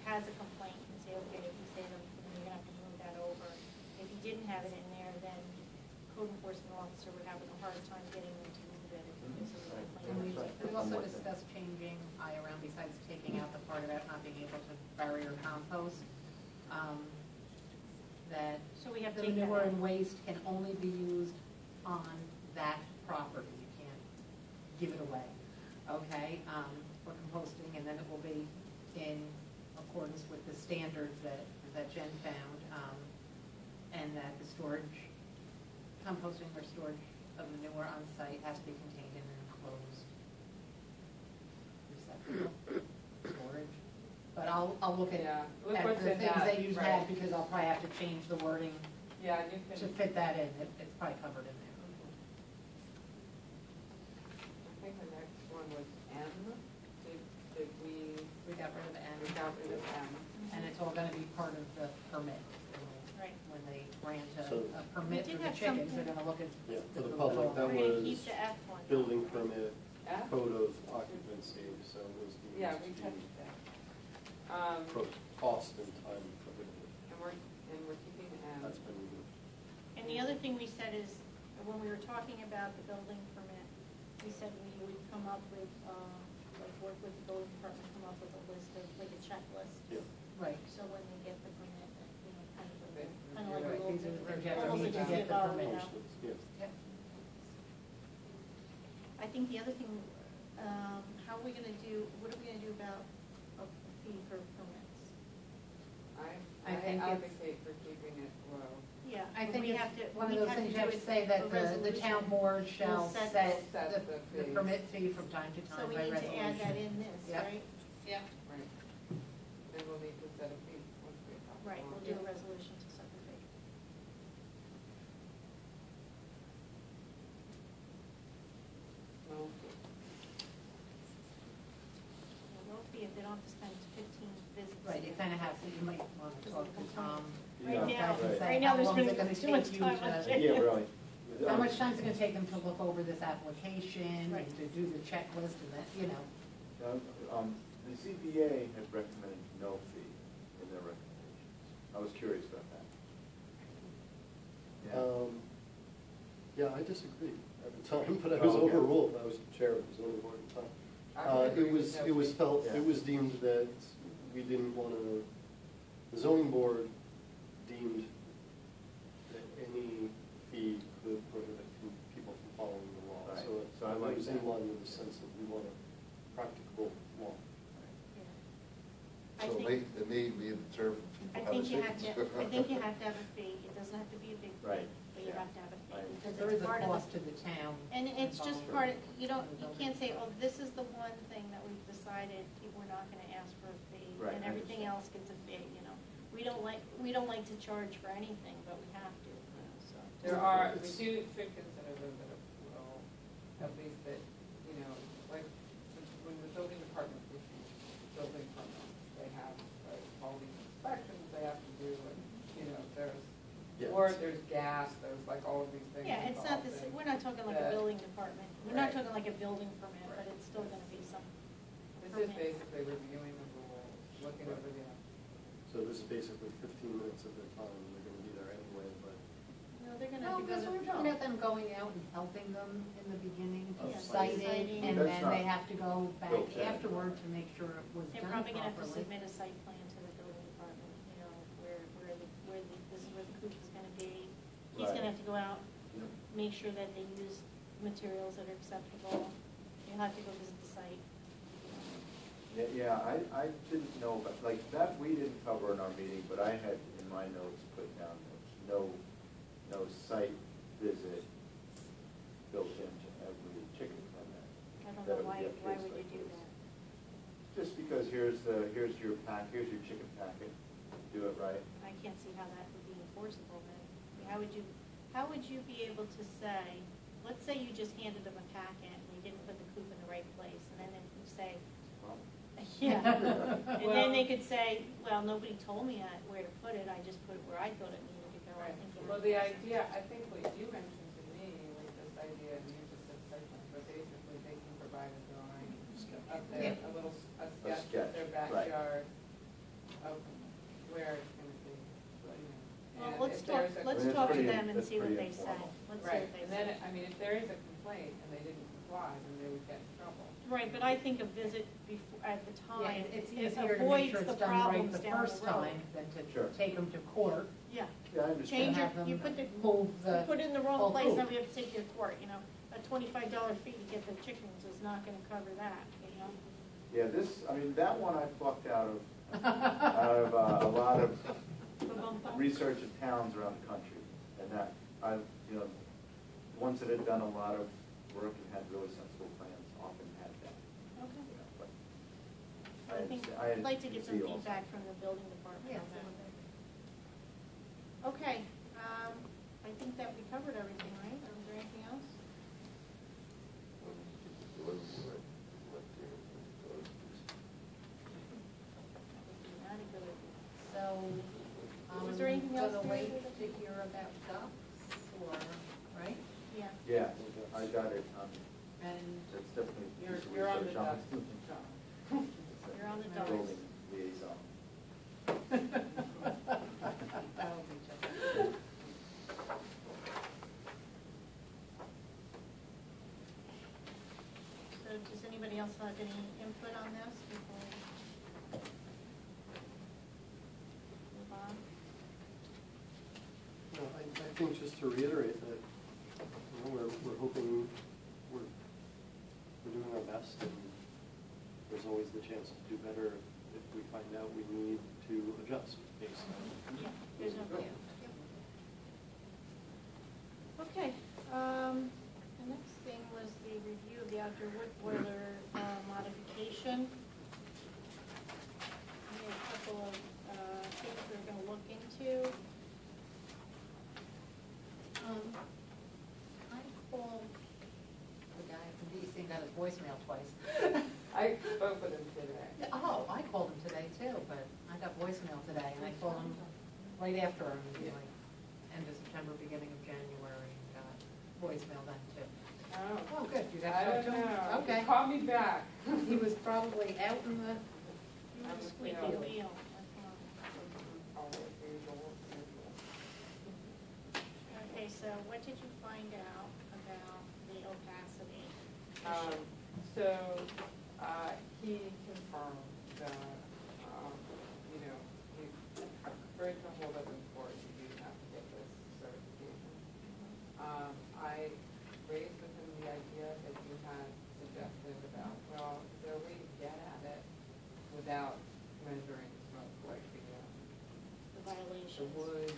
[SPEAKER 1] has a complaint and say, okay, if you say to them, you're gonna have to move that over. If you didn't have it in there, then code enforcement officer would have a hard time getting them to move it if this is a
[SPEAKER 6] And
[SPEAKER 1] complaint.
[SPEAKER 6] we also discussed changing I around, besides taking out the part about not being able to bury or compost, that
[SPEAKER 1] So we have to
[SPEAKER 6] the
[SPEAKER 1] take that
[SPEAKER 6] manure
[SPEAKER 1] out.
[SPEAKER 6] and waste can only be used on that property. You can't give it away, okay, for composting, and then it will be in accordance with the standards that Jen found, and that the storage, composting or storage of manure on site has to be contained in an enclosed receptacle, storage. But I'll look at,
[SPEAKER 3] Yeah, look
[SPEAKER 6] at
[SPEAKER 3] what's
[SPEAKER 6] the
[SPEAKER 3] in
[SPEAKER 6] things
[SPEAKER 3] that,
[SPEAKER 6] that you
[SPEAKER 3] right.
[SPEAKER 6] had, because I'll probably have to change the wording
[SPEAKER 3] yeah, and you can.
[SPEAKER 6] to fit that in. It's probably covered in there.
[SPEAKER 3] I think the next one was M. Did we,
[SPEAKER 6] We got rid of N.
[SPEAKER 3] we got rid of M.
[SPEAKER 6] And it's all gonna be part of the permit.
[SPEAKER 1] Right.
[SPEAKER 6] When they grant
[SPEAKER 4] So-
[SPEAKER 6] a permit
[SPEAKER 1] We
[SPEAKER 6] for
[SPEAKER 1] did
[SPEAKER 6] the
[SPEAKER 1] have
[SPEAKER 6] chickens, they're
[SPEAKER 1] something-
[SPEAKER 6] gonna look at.
[SPEAKER 4] Yeah, for the
[SPEAKER 6] the
[SPEAKER 4] public, that
[SPEAKER 1] We're gonna
[SPEAKER 4] was
[SPEAKER 1] keep the F one.
[SPEAKER 4] building permit,
[SPEAKER 3] F?
[SPEAKER 4] code of occupancy, so it was deemed
[SPEAKER 3] Yeah,
[SPEAKER 4] to
[SPEAKER 3] we
[SPEAKER 4] be
[SPEAKER 3] touched that.
[SPEAKER 4] cost and time prohibitive.
[SPEAKER 3] And we're keeping M.
[SPEAKER 4] That's been removed.
[SPEAKER 1] And the other thing we said is, when we were talking about the building permit, we said we would come up with, like, work with the building department, come up with a list of, like a checklist.
[SPEAKER 4] Yeah.
[SPEAKER 6] Right.
[SPEAKER 1] So when they get the permit, that, you know, kind of
[SPEAKER 3] They-
[SPEAKER 1] like a
[SPEAKER 3] Right.
[SPEAKER 1] little
[SPEAKER 6] These are the
[SPEAKER 1] bit,
[SPEAKER 6] things you have to
[SPEAKER 1] almost
[SPEAKER 6] meet
[SPEAKER 1] like
[SPEAKER 6] to
[SPEAKER 1] a
[SPEAKER 6] get the
[SPEAKER 1] CBO,
[SPEAKER 6] permit.
[SPEAKER 1] you know.
[SPEAKER 4] Yeah.
[SPEAKER 6] Yep.
[SPEAKER 1] I think the other thing, how are we gonna do, what are we gonna do about a fee for permits?
[SPEAKER 6] I
[SPEAKER 3] I
[SPEAKER 6] think it's-
[SPEAKER 3] advocate for keeping it low.
[SPEAKER 1] Yeah.
[SPEAKER 6] I
[SPEAKER 1] but
[SPEAKER 6] think
[SPEAKER 1] we
[SPEAKER 6] it's
[SPEAKER 1] have to-
[SPEAKER 6] one
[SPEAKER 1] we
[SPEAKER 6] of those things you have
[SPEAKER 1] do
[SPEAKER 6] to
[SPEAKER 1] it
[SPEAKER 6] say
[SPEAKER 1] a
[SPEAKER 6] that the
[SPEAKER 1] resolution.
[SPEAKER 6] town board shall
[SPEAKER 1] Will set
[SPEAKER 6] set
[SPEAKER 3] the
[SPEAKER 6] the
[SPEAKER 3] fees.
[SPEAKER 6] permit fee from time to
[SPEAKER 1] So
[SPEAKER 6] time
[SPEAKER 1] we
[SPEAKER 6] by
[SPEAKER 1] need
[SPEAKER 6] resolution.
[SPEAKER 1] to add that in this,
[SPEAKER 6] Yep.
[SPEAKER 1] right?
[SPEAKER 6] Yeah.
[SPEAKER 3] Right. Then we'll need to set a fee once we adopt.
[SPEAKER 1] Right,
[SPEAKER 3] the law.
[SPEAKER 1] we'll do a resolution to set the fee.
[SPEAKER 3] No.
[SPEAKER 1] Well, fee if they don't have to spend 15 visits.
[SPEAKER 6] Right, you kind of have to, you might want to talk to Tom.
[SPEAKER 1] Right
[SPEAKER 2] Yeah,
[SPEAKER 1] now,
[SPEAKER 2] right.
[SPEAKER 1] right now,
[SPEAKER 6] How
[SPEAKER 1] there's
[SPEAKER 6] long is
[SPEAKER 1] been
[SPEAKER 6] it gonna
[SPEAKER 1] too much
[SPEAKER 6] take you
[SPEAKER 1] time
[SPEAKER 6] to-
[SPEAKER 1] on
[SPEAKER 2] Yeah,
[SPEAKER 1] chicken.
[SPEAKER 2] really.
[SPEAKER 6] How much time is it gonna take them to look over this application
[SPEAKER 1] Right.
[SPEAKER 6] and to do the checklist and that, you know?
[SPEAKER 2] The CBA had recommended no fee in their recommendations. I was curious about that. Yeah.
[SPEAKER 4] Yeah, I disagreed at the time, but I was
[SPEAKER 2] Oh, okay.
[SPEAKER 4] overruled. I was chair of the zoning board at the time.
[SPEAKER 3] I would agree
[SPEAKER 4] It
[SPEAKER 3] with
[SPEAKER 4] was,
[SPEAKER 3] no
[SPEAKER 4] it was
[SPEAKER 3] fee.
[SPEAKER 4] felt,
[SPEAKER 2] Yeah.
[SPEAKER 4] it was deemed that we didn't want to, the zoning board deemed that any fee could prohibit people from following the law.
[SPEAKER 2] Right.
[SPEAKER 4] So
[SPEAKER 2] So I like
[SPEAKER 4] it was
[SPEAKER 2] that.
[SPEAKER 4] in line with the sense that we want a practicable law.
[SPEAKER 1] I
[SPEAKER 5] So
[SPEAKER 1] think-
[SPEAKER 5] it may be a deterrent from
[SPEAKER 1] I
[SPEAKER 5] people
[SPEAKER 1] think you
[SPEAKER 5] having
[SPEAKER 1] have
[SPEAKER 5] chickens.
[SPEAKER 1] to, I think you have to have a fee, it doesn't have to be a big fee,
[SPEAKER 2] Right.
[SPEAKER 1] but you
[SPEAKER 2] Yeah.
[SPEAKER 1] have to have a fee,
[SPEAKER 2] Right.
[SPEAKER 1] because
[SPEAKER 6] There
[SPEAKER 1] it's
[SPEAKER 6] is a
[SPEAKER 1] part of
[SPEAKER 6] cost
[SPEAKER 1] the.
[SPEAKER 6] to the town.
[SPEAKER 1] And it's just
[SPEAKER 6] involved.
[SPEAKER 1] part of, you
[SPEAKER 6] building.
[SPEAKER 1] can't say, oh, this is the one thing that we've decided, people are not gonna ask for a fee,
[SPEAKER 2] Right,
[SPEAKER 1] and
[SPEAKER 2] I
[SPEAKER 1] everything
[SPEAKER 2] understand.
[SPEAKER 1] else gets a fee, you know? We don't like to charge for anything, but we have to, you know, so.
[SPEAKER 3] There are, we should consider a little bit of, well, at least that, you know, like, when the building department issues building permits, they have, like, all these inspections they have to do, and, you know, Or there's gas, there's like all of these things.
[SPEAKER 1] Yeah, it's not
[SPEAKER 3] involved
[SPEAKER 1] this,
[SPEAKER 3] in
[SPEAKER 1] we're not talking like a
[SPEAKER 3] that-
[SPEAKER 1] building department, we're not
[SPEAKER 3] Right.
[SPEAKER 1] talking like a building permit, but it's still gonna be some
[SPEAKER 3] This is
[SPEAKER 1] permit.
[SPEAKER 3] basically reviewing the rules, looking over the.
[SPEAKER 4] So this is basically 15 minutes of their time, and they're gonna be there anyway, but
[SPEAKER 1] No, they're gonna
[SPEAKER 6] No,
[SPEAKER 1] have to go
[SPEAKER 6] because
[SPEAKER 1] to.
[SPEAKER 6] we're talking about them going out and helping them in the beginning,
[SPEAKER 4] Oh,
[SPEAKER 6] citing,
[SPEAKER 1] citing.
[SPEAKER 6] and
[SPEAKER 2] That's
[SPEAKER 6] then they
[SPEAKER 2] not
[SPEAKER 6] have to go back
[SPEAKER 2] built in.
[SPEAKER 6] afterward to make sure it was
[SPEAKER 1] They're
[SPEAKER 6] done
[SPEAKER 1] probably gonna have to
[SPEAKER 6] properly.
[SPEAKER 1] submit a site plan to the building department, you know, this is where the coop is gonna be. He's
[SPEAKER 2] Right.
[SPEAKER 1] gonna have to go out,
[SPEAKER 2] Yep.
[SPEAKER 1] make sure that they use materials that are acceptable. You'll have to go visit the site.
[SPEAKER 2] Yeah, I didn't know, but like that we didn't cover in our meeting, but I had in my notes put down no site visit built into every chicken permit.
[SPEAKER 1] I don't
[SPEAKER 2] That
[SPEAKER 1] know
[SPEAKER 2] would be a
[SPEAKER 1] why
[SPEAKER 2] case
[SPEAKER 1] would you
[SPEAKER 2] by
[SPEAKER 1] do
[SPEAKER 2] case.
[SPEAKER 1] that?
[SPEAKER 2] Just because here's your chicken packet, do it right.
[SPEAKER 1] I can't see how that would be enforceable then. I mean, how would you be able to say, let's say you just handed them a packet and you didn't put the coop in the right place, and then you say,
[SPEAKER 2] Well,
[SPEAKER 1] yeah. And then they could say, well, nobody told me where to put it, I just put it where I thought it needed to go. I
[SPEAKER 3] Right.
[SPEAKER 1] think it
[SPEAKER 3] Well,
[SPEAKER 1] would
[SPEAKER 3] the
[SPEAKER 1] be-
[SPEAKER 3] idea, I think what you mentioned to me was this idea, and you just said site plan, but basically they can provide a drawing of their,
[SPEAKER 6] Yeah.
[SPEAKER 3] a little, a sketch
[SPEAKER 2] sketch,
[SPEAKER 3] of their
[SPEAKER 2] right.
[SPEAKER 3] backyard of where it's gonna be.
[SPEAKER 1] Well,
[SPEAKER 3] And
[SPEAKER 1] let's
[SPEAKER 3] if there's a-
[SPEAKER 1] let's
[SPEAKER 2] I mean,
[SPEAKER 1] talk to
[SPEAKER 2] that's
[SPEAKER 1] them and
[SPEAKER 2] pretty
[SPEAKER 1] see what they
[SPEAKER 2] informal.
[SPEAKER 1] say. Let's see
[SPEAKER 3] Right,
[SPEAKER 1] what they
[SPEAKER 3] and
[SPEAKER 1] say.
[SPEAKER 3] then, I mean, if there is a complaint and they didn't comply, then they would get in trouble.
[SPEAKER 1] Right, but I think a visit before, at the
[SPEAKER 6] Yeah,
[SPEAKER 1] time,
[SPEAKER 6] it's
[SPEAKER 1] it
[SPEAKER 6] easier to make
[SPEAKER 1] avoids
[SPEAKER 6] sure
[SPEAKER 1] the
[SPEAKER 6] it's done right
[SPEAKER 1] problems
[SPEAKER 6] the
[SPEAKER 1] down
[SPEAKER 6] first
[SPEAKER 1] the road.
[SPEAKER 6] time than
[SPEAKER 2] Sure.
[SPEAKER 6] to take them to court.
[SPEAKER 1] Yeah,
[SPEAKER 2] Yeah, I understand.
[SPEAKER 1] change
[SPEAKER 6] have
[SPEAKER 1] it, you
[SPEAKER 6] them
[SPEAKER 1] put the,
[SPEAKER 6] move
[SPEAKER 1] you
[SPEAKER 6] the
[SPEAKER 1] put it in the
[SPEAKER 6] whole
[SPEAKER 1] wrong place,
[SPEAKER 6] coop.
[SPEAKER 1] then we have to take you to court, you know. A $25 fee to get the chickens is not gonna cover that, you know?
[SPEAKER 2] Yeah, that one I plucked out of a lot of
[SPEAKER 1] Ba-bum-bum.
[SPEAKER 2] research in towns around the country. And that, ones that had done a lot of work and had really sensible plans often had that.
[SPEAKER 1] Okay.
[SPEAKER 2] You know, but
[SPEAKER 1] I think,
[SPEAKER 2] I
[SPEAKER 1] I'd like to get some
[SPEAKER 2] see also.
[SPEAKER 1] feedback from the building department
[SPEAKER 6] Yeah,
[SPEAKER 1] on
[SPEAKER 6] some
[SPEAKER 1] that.
[SPEAKER 6] of them.
[SPEAKER 1] Okay, I think that we covered everything, right? Is there anything else? Not a good idea.
[SPEAKER 6] So,
[SPEAKER 1] Was there anything else
[SPEAKER 6] gonna
[SPEAKER 1] there
[SPEAKER 6] wait
[SPEAKER 1] that-
[SPEAKER 6] to hear about ducks, or, right?
[SPEAKER 1] Yeah.
[SPEAKER 2] Yeah, I got it.
[SPEAKER 6] And
[SPEAKER 2] That's definitely. a piece of
[SPEAKER 3] You're on the
[SPEAKER 2] research
[SPEAKER 3] duck,
[SPEAKER 2] on-
[SPEAKER 3] John.
[SPEAKER 1] You're on the
[SPEAKER 2] It's a
[SPEAKER 1] ducks.
[SPEAKER 2] building liaison.
[SPEAKER 6] that'll be just.
[SPEAKER 1] So does anybody else have any input on this before we move on?
[SPEAKER 4] No, I think just to reiterate that, we're hoping, we're doing our best, and there's always the chance to do better if we find out we need to adjust based on.
[SPEAKER 1] Yeah, there's no.
[SPEAKER 6] Yeah.
[SPEAKER 1] Okay, the next thing was the review of the outdoor wood boiler modification. We had a couple of things we're gonna look into.
[SPEAKER 6] I called the guy from DC and got his voicemail twice.
[SPEAKER 3] I spoke with him today.
[SPEAKER 6] Oh, I called him today too, but I got voicemail today, and I called him right after him, like, end of September, beginning of January, and got voicemail then too.
[SPEAKER 3] Oh.
[SPEAKER 6] Oh, good, you
[SPEAKER 3] I
[SPEAKER 6] got to
[SPEAKER 3] don't
[SPEAKER 6] talk to him?
[SPEAKER 3] know.
[SPEAKER 6] Okay.
[SPEAKER 3] Call me back.
[SPEAKER 6] He was probably out in the,
[SPEAKER 1] You were
[SPEAKER 3] I'm
[SPEAKER 1] the
[SPEAKER 3] a
[SPEAKER 1] squeaky
[SPEAKER 3] fail.
[SPEAKER 1] wheel.
[SPEAKER 3] Always usual.
[SPEAKER 1] Okay, so what did you find out about the opacity
[SPEAKER 3] Um,
[SPEAKER 1] issue?
[SPEAKER 3] So, he confirmed that, for it to hold up in court, you do have to get this certification. I raised with him the idea that you had suggested about, well, is there a way to get at it without measuring smoke, like
[SPEAKER 1] The
[SPEAKER 3] the
[SPEAKER 1] violations?
[SPEAKER 3] wood,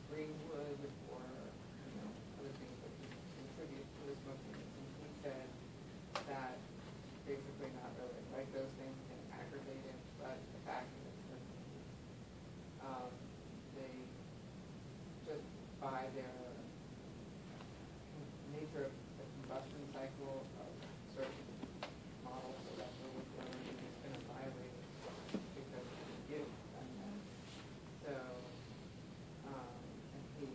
[SPEAKER 3] green wood, or, other things that can contribute to the smoking. And he said that basically not really, like those things can aggravate it, but the fact that they just by their nature of the combustion cycle of certain models of that wood burning is going to violate it because of you. So, and he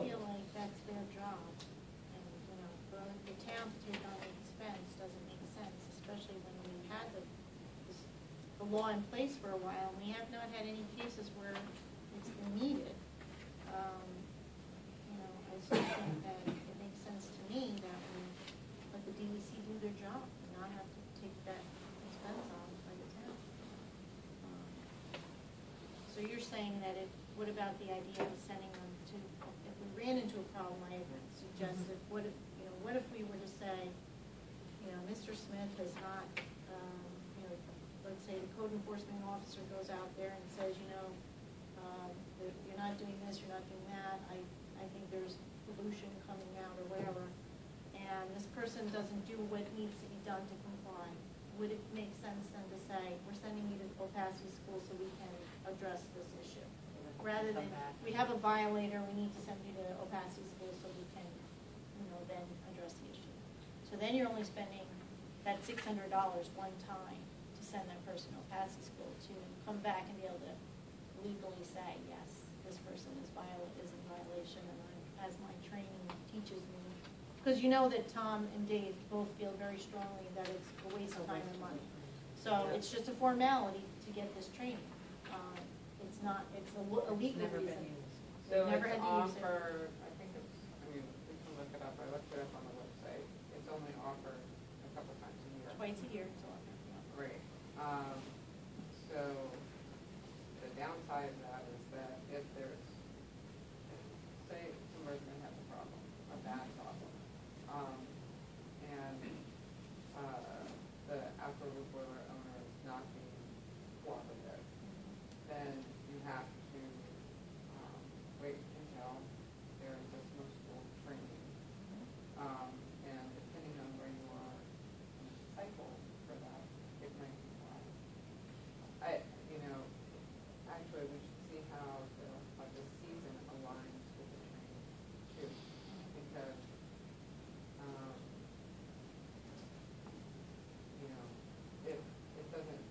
[SPEAKER 1] feel like that's their job. And, you know, for the town to take on the expense doesn't make sense, especially when we had the law in place for a while, and we have not had any cases where it's been needed. You know, I still think that it makes sense to me that we let the DEC do their job and not have to take that expense on by the town. So you're saying that what about the idea of sending them to, if we ran into a problem, I suggested, what if we were to say, you know, Mr. Smith has not, you know, let's say the code enforcement officer goes out there and says, you know, you're not doing this, you're not doing that, I think there's pollution coming out or whatever, and this person doesn't do what needs to be done to comply. Would it make sense then to say, we're sending you to Opacity School so we can address this issue? Rather than, we have a violator, we need to send you to Opacity School so we can, you know, then address the issue. So then you're only spending that $600 one time to send that person to Opacity School to come back and be able to legally say, yes, this person is in violation, and as my training teaches me. Because you know that Tom and Dave both feel very strongly that it's a waste of time and money. So it's just a formality to get this training. It's not, it's a legal
[SPEAKER 6] Never
[SPEAKER 1] reason.
[SPEAKER 6] been used.
[SPEAKER 3] So
[SPEAKER 1] Never
[SPEAKER 3] it's
[SPEAKER 1] had to use it.
[SPEAKER 3] offered, I think it's, I mean, we can look it up, I looked it up on the website, it's only offered a couple times a year.
[SPEAKER 1] Twice a year, it's offered, yeah.
[SPEAKER 3] Right, so the downside of that is that if there's, say some resident has a problem, a bad problem, and the outdoor boiler owner is not being cooperative, then you have to wait until there is a smoke school training. And depending on where you are in the cycle for that, it might be why. Actually, we should see how the season aligns with the training too, because it doesn't,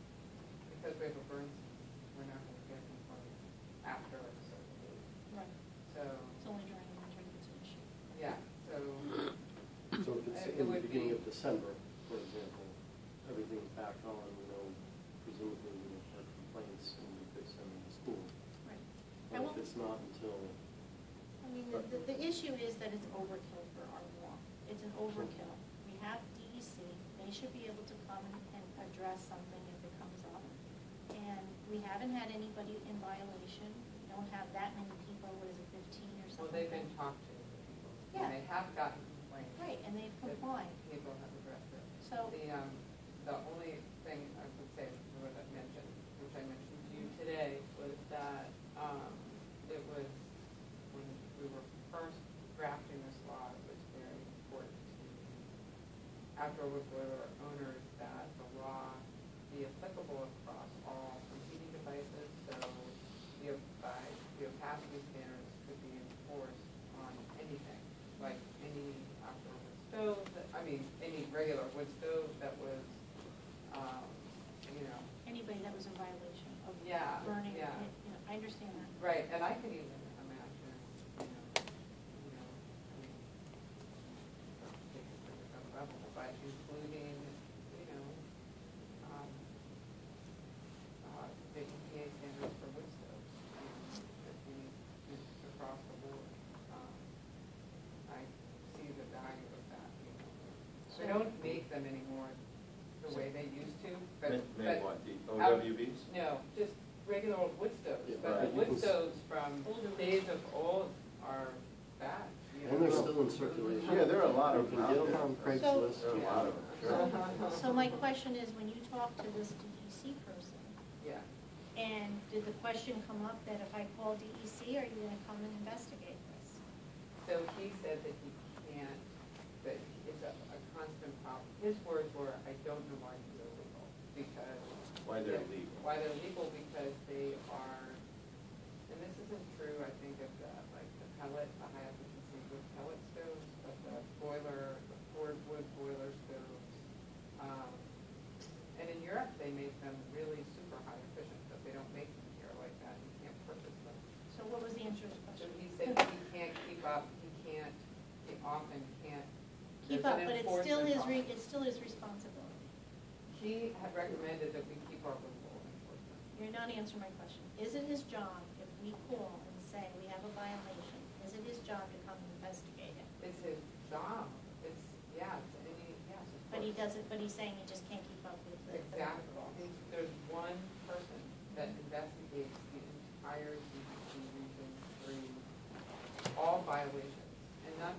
[SPEAKER 3] because we have a burn season, we're not going to get complaints after a certain date.
[SPEAKER 1] Right.
[SPEAKER 3] So,
[SPEAKER 1] It's only during the winter that's an issue.
[SPEAKER 3] yeah, so.
[SPEAKER 4] So if it's
[SPEAKER 3] It
[SPEAKER 4] in the
[SPEAKER 3] would
[SPEAKER 4] beginning
[SPEAKER 3] be-
[SPEAKER 4] of December, for example, everything's back on, presumably we will have complaints and we fix them in the school.
[SPEAKER 1] Right.
[SPEAKER 4] But if it's not until,
[SPEAKER 1] I mean, the issue is that it's overkill for our law. It's an overkill. We have DEC, they should be able to come and address something if it comes up. And we haven't had anybody in violation. We don't have that many people, what is it, 15 or something?
[SPEAKER 3] Well, they've been talked to, people,
[SPEAKER 1] Yeah.
[SPEAKER 3] and they have gotten complaints.
[SPEAKER 1] Right, and they've
[SPEAKER 3] that
[SPEAKER 1] complied.
[SPEAKER 3] People have addressed it.
[SPEAKER 1] So-
[SPEAKER 3] The only thing I would say, what I mentioned, which I mentioned to you today, was that, it was, when we were first drafting this law, it was very important to outdoor wood boiler owners that the law be applicable across all competing devices, so the opacity standards could be enforced on anything, like any outdoor wood stove, any regular wood stove that was,
[SPEAKER 1] Anybody that was in violation of
[SPEAKER 3] Yeah,
[SPEAKER 1] burning,
[SPEAKER 3] yeah.
[SPEAKER 1] I understand that.
[SPEAKER 3] right, and I can even imagine, take it to another level, but including, the EPA standards for wood stoves, that we need across the board. I see the value of that, They don't make them anymore the way they used to, but.
[SPEAKER 2] Made what, the
[SPEAKER 3] out-
[SPEAKER 2] OWBs?
[SPEAKER 3] No, just regular old wood stoves,
[SPEAKER 4] Yeah,
[SPEAKER 3] but
[SPEAKER 4] right.
[SPEAKER 3] the wood stoves from
[SPEAKER 1] Older
[SPEAKER 3] days of old are bad.
[SPEAKER 4] and they're still in circulation.
[SPEAKER 2] Yeah, there are a lot of
[SPEAKER 4] You
[SPEAKER 2] them
[SPEAKER 4] can
[SPEAKER 2] out
[SPEAKER 4] get
[SPEAKER 2] there.
[SPEAKER 4] them on
[SPEAKER 1] So-
[SPEAKER 4] Craigslist.
[SPEAKER 2] There are a lot of them, sure.
[SPEAKER 1] So my question is, when you talk to this DEC person,
[SPEAKER 3] Yeah,
[SPEAKER 1] and did the question come up that if I call DEC, are you gonna come and investigate this?
[SPEAKER 3] so he said that he can't, that it's a constant problem. His words were, I don't know why they're illegal, because.
[SPEAKER 2] Why they're legal.
[SPEAKER 3] Why they're legal, because they are, and this isn't true, I think, of the high efficiency wood pellet stoves, but the boiler, the poured wood boiler stoves. And in Europe, they make them really super high efficient, but they don't make them here like that. You can't purchase them.
[SPEAKER 1] So what was the answer to the
[SPEAKER 3] So
[SPEAKER 1] question?
[SPEAKER 3] he said he can't keep up
[SPEAKER 1] keep
[SPEAKER 3] There's
[SPEAKER 1] up,
[SPEAKER 3] an
[SPEAKER 1] but it's still
[SPEAKER 3] enforcement
[SPEAKER 1] it's still his responsibility.
[SPEAKER 3] She had recommended that we keep up with law enforcement.
[SPEAKER 1] You're not answering my question. Is it his job, if we call and say we have a violation, is it his job to come and investigate it?
[SPEAKER 3] It's his job, it's, yes, yes. of
[SPEAKER 1] But he
[SPEAKER 3] course.
[SPEAKER 1] doesn't, but he's saying he just can't keep up with the.
[SPEAKER 3] Exactly. There's one person that investigates the entire DEP Region 3, all violations, and not,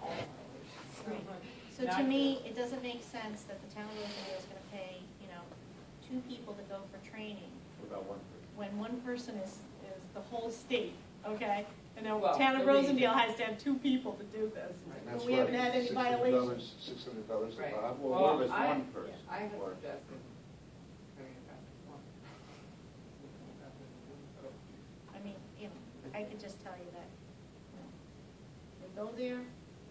[SPEAKER 3] all violations.
[SPEAKER 1] Right. So to
[SPEAKER 3] Not
[SPEAKER 1] me,
[SPEAKER 3] just-
[SPEAKER 1] it doesn't make sense that the town of Rosendale is gonna pay, 2 people to go for training,
[SPEAKER 2] What about one person?
[SPEAKER 1] when one person is the whole state, okay? And the
[SPEAKER 3] Well,
[SPEAKER 1] town of
[SPEAKER 3] the region.
[SPEAKER 1] Rosendale has to have 2 people to do this.
[SPEAKER 3] Right.
[SPEAKER 1] And we haven't had any violations.
[SPEAKER 5] $600 a
[SPEAKER 3] Right.
[SPEAKER 5] pop.
[SPEAKER 2] Well,
[SPEAKER 3] Well,
[SPEAKER 2] what was
[SPEAKER 3] I-
[SPEAKER 2] one person?
[SPEAKER 3] I had
[SPEAKER 2] Or-
[SPEAKER 3] suggested putting it back to one.
[SPEAKER 1] I mean, I could just tell you that, they go there,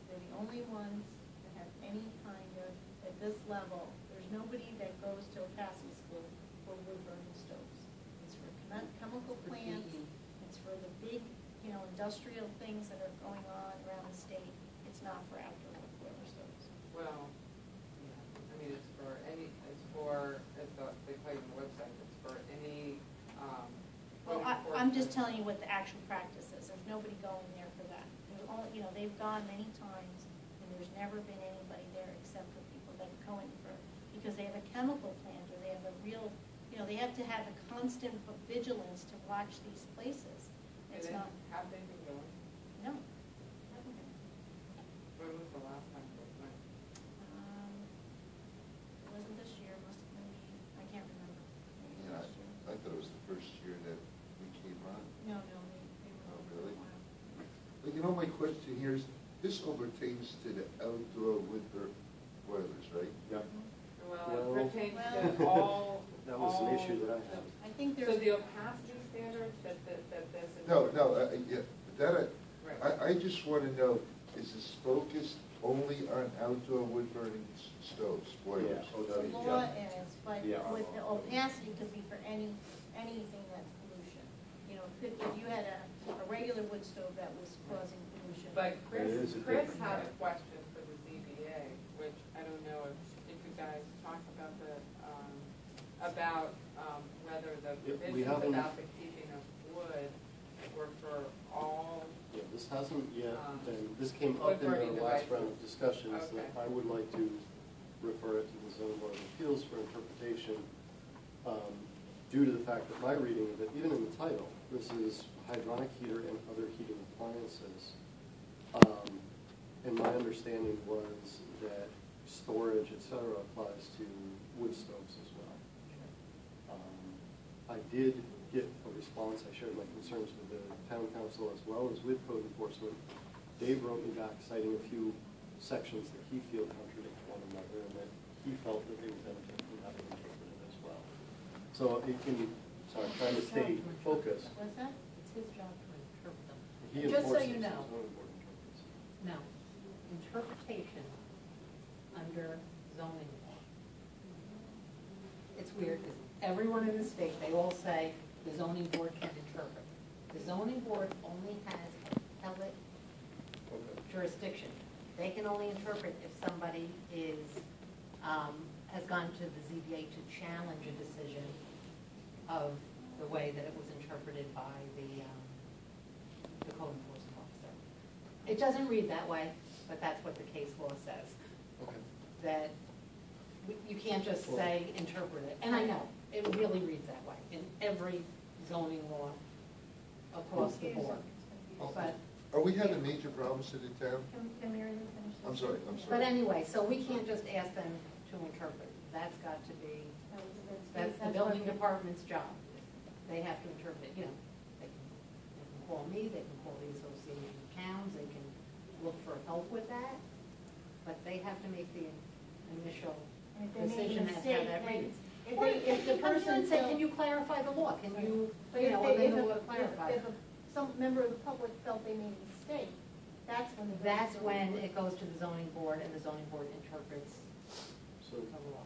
[SPEAKER 1] they're the only ones that have any kind of, at this level, there's nobody that goes to a passing school for wood burning stoves. It's for chemical plants, it's for the big, industrial things that are going on around the state. It's not for outdoor wood burner stoves.
[SPEAKER 3] Well, yeah, I mean, it's for any, as they tell you on the website, it's for any,
[SPEAKER 1] Well, I'm just telling you what the actual practice is. There's nobody going there for that. They've gone many times, and there's never been anybody there except for people that are going for, because they have a chemical plant, or they have a real, they have to have a constant vigilance to watch these places. It's not,
[SPEAKER 3] Have they been going?
[SPEAKER 1] no.
[SPEAKER 3] When was the last time they went?
[SPEAKER 1] It wasn't this year, must have been, I can't remember. Maybe
[SPEAKER 5] Yeah,
[SPEAKER 1] last year.
[SPEAKER 5] I thought it was the first year that we came on.
[SPEAKER 1] No, they were
[SPEAKER 5] Oh,
[SPEAKER 1] over for a
[SPEAKER 5] really?
[SPEAKER 1] while.
[SPEAKER 5] But my question here is, this all pertains to the outdoor wood boilers, right?
[SPEAKER 2] Yeah.
[SPEAKER 3] Well,
[SPEAKER 4] Well-
[SPEAKER 3] it pertains
[SPEAKER 1] Well-
[SPEAKER 3] to all.
[SPEAKER 4] That was an
[SPEAKER 3] all
[SPEAKER 4] issue that I had.
[SPEAKER 1] I think
[SPEAKER 3] So
[SPEAKER 1] there's.
[SPEAKER 3] the opacity standards that this is.
[SPEAKER 5] No, yeah, that,
[SPEAKER 3] Right.
[SPEAKER 5] I just want to know, is this focused only on outdoor wood burning stoves, boilers?
[SPEAKER 2] Yeah. Oh,
[SPEAKER 1] The
[SPEAKER 2] that is,
[SPEAKER 1] law
[SPEAKER 2] yeah.
[SPEAKER 1] is, but
[SPEAKER 2] Yeah.
[SPEAKER 1] with the opacity could be for anything that's pollution. If you had a regular wood stove that was causing pollution.
[SPEAKER 3] But
[SPEAKER 2] It is a
[SPEAKER 3] Chris
[SPEAKER 2] different
[SPEAKER 3] had a
[SPEAKER 2] kind.
[SPEAKER 3] question for the ZBA, which I don't know if you guys talked about whether the
[SPEAKER 4] We
[SPEAKER 3] provisions
[SPEAKER 4] haven't-
[SPEAKER 3] about the keeping of wood were for all.
[SPEAKER 4] Yeah, this hasn't yet
[SPEAKER 3] Um,
[SPEAKER 4] been, this came up in
[SPEAKER 3] wood-burning
[SPEAKER 4] the last
[SPEAKER 3] devices.
[SPEAKER 4] round of discussions, that
[SPEAKER 3] Okay.
[SPEAKER 4] I would like to refer it to the zoning board of appeals for interpretation, due to the fact that my reading of it, even in the title, this is hydronic heater and other heating appliances. And my understanding was that storage, et cetera, applies to wood stoves as well. I did get a response, I shared my concerns with the town council as well as with code enforcement. Dave wrote me back citing a few sections that he felt contradict one another, and that he felt that they would benefit from having interpreted as well. So I'm trying to stay focused.
[SPEAKER 1] What's that?
[SPEAKER 6] It's his job to interpret them.
[SPEAKER 4] He
[SPEAKER 6] Just so
[SPEAKER 4] enforces,
[SPEAKER 6] you
[SPEAKER 4] the
[SPEAKER 6] know,
[SPEAKER 4] zoning board interprets.
[SPEAKER 6] no, interpretation under zoning law. It's weird, because everyone in the state, they all say the zoning board can interpret. The zoning board only has appellate
[SPEAKER 4] Okay.
[SPEAKER 6] jurisdiction. They can only interpret if somebody has gone to the ZBA to challenge a decision of the way that it was interpreted by the code enforcement officer. It doesn't read that way, but that's what the case law says,
[SPEAKER 4] Okay.
[SPEAKER 6] that you can't just say interpret it. And I know, it really reads that way in every zoning law across the board. But
[SPEAKER 5] Are we having major problems in the town?
[SPEAKER 1] Can Mary Lou finish this?
[SPEAKER 5] I'm sorry.
[SPEAKER 6] But anyway, so we can't just ask them to interpret. That's got to be, that's the building department's job. They have to interpret, they can call me, they can call the association of towns, they can look for help with that, but they have to make the initial
[SPEAKER 1] And if they made a
[SPEAKER 6] decision as to how
[SPEAKER 1] mistake,
[SPEAKER 6] that
[SPEAKER 1] then
[SPEAKER 6] reads.
[SPEAKER 1] if
[SPEAKER 6] Or
[SPEAKER 1] they-
[SPEAKER 6] if the
[SPEAKER 1] it comes
[SPEAKER 6] person
[SPEAKER 1] down
[SPEAKER 6] said,
[SPEAKER 1] to-
[SPEAKER 6] can you clarify the law? Can you,
[SPEAKER 1] But
[SPEAKER 6] you
[SPEAKER 1] if
[SPEAKER 6] know,
[SPEAKER 1] they,
[SPEAKER 6] and then
[SPEAKER 1] if
[SPEAKER 6] the
[SPEAKER 1] a-
[SPEAKER 6] law clarify.
[SPEAKER 1] if some member of the public felt they made a mistake, that's when the.
[SPEAKER 6] That's when it goes to the zoning board, and the zoning board interprets
[SPEAKER 4] So,
[SPEAKER 6] the law.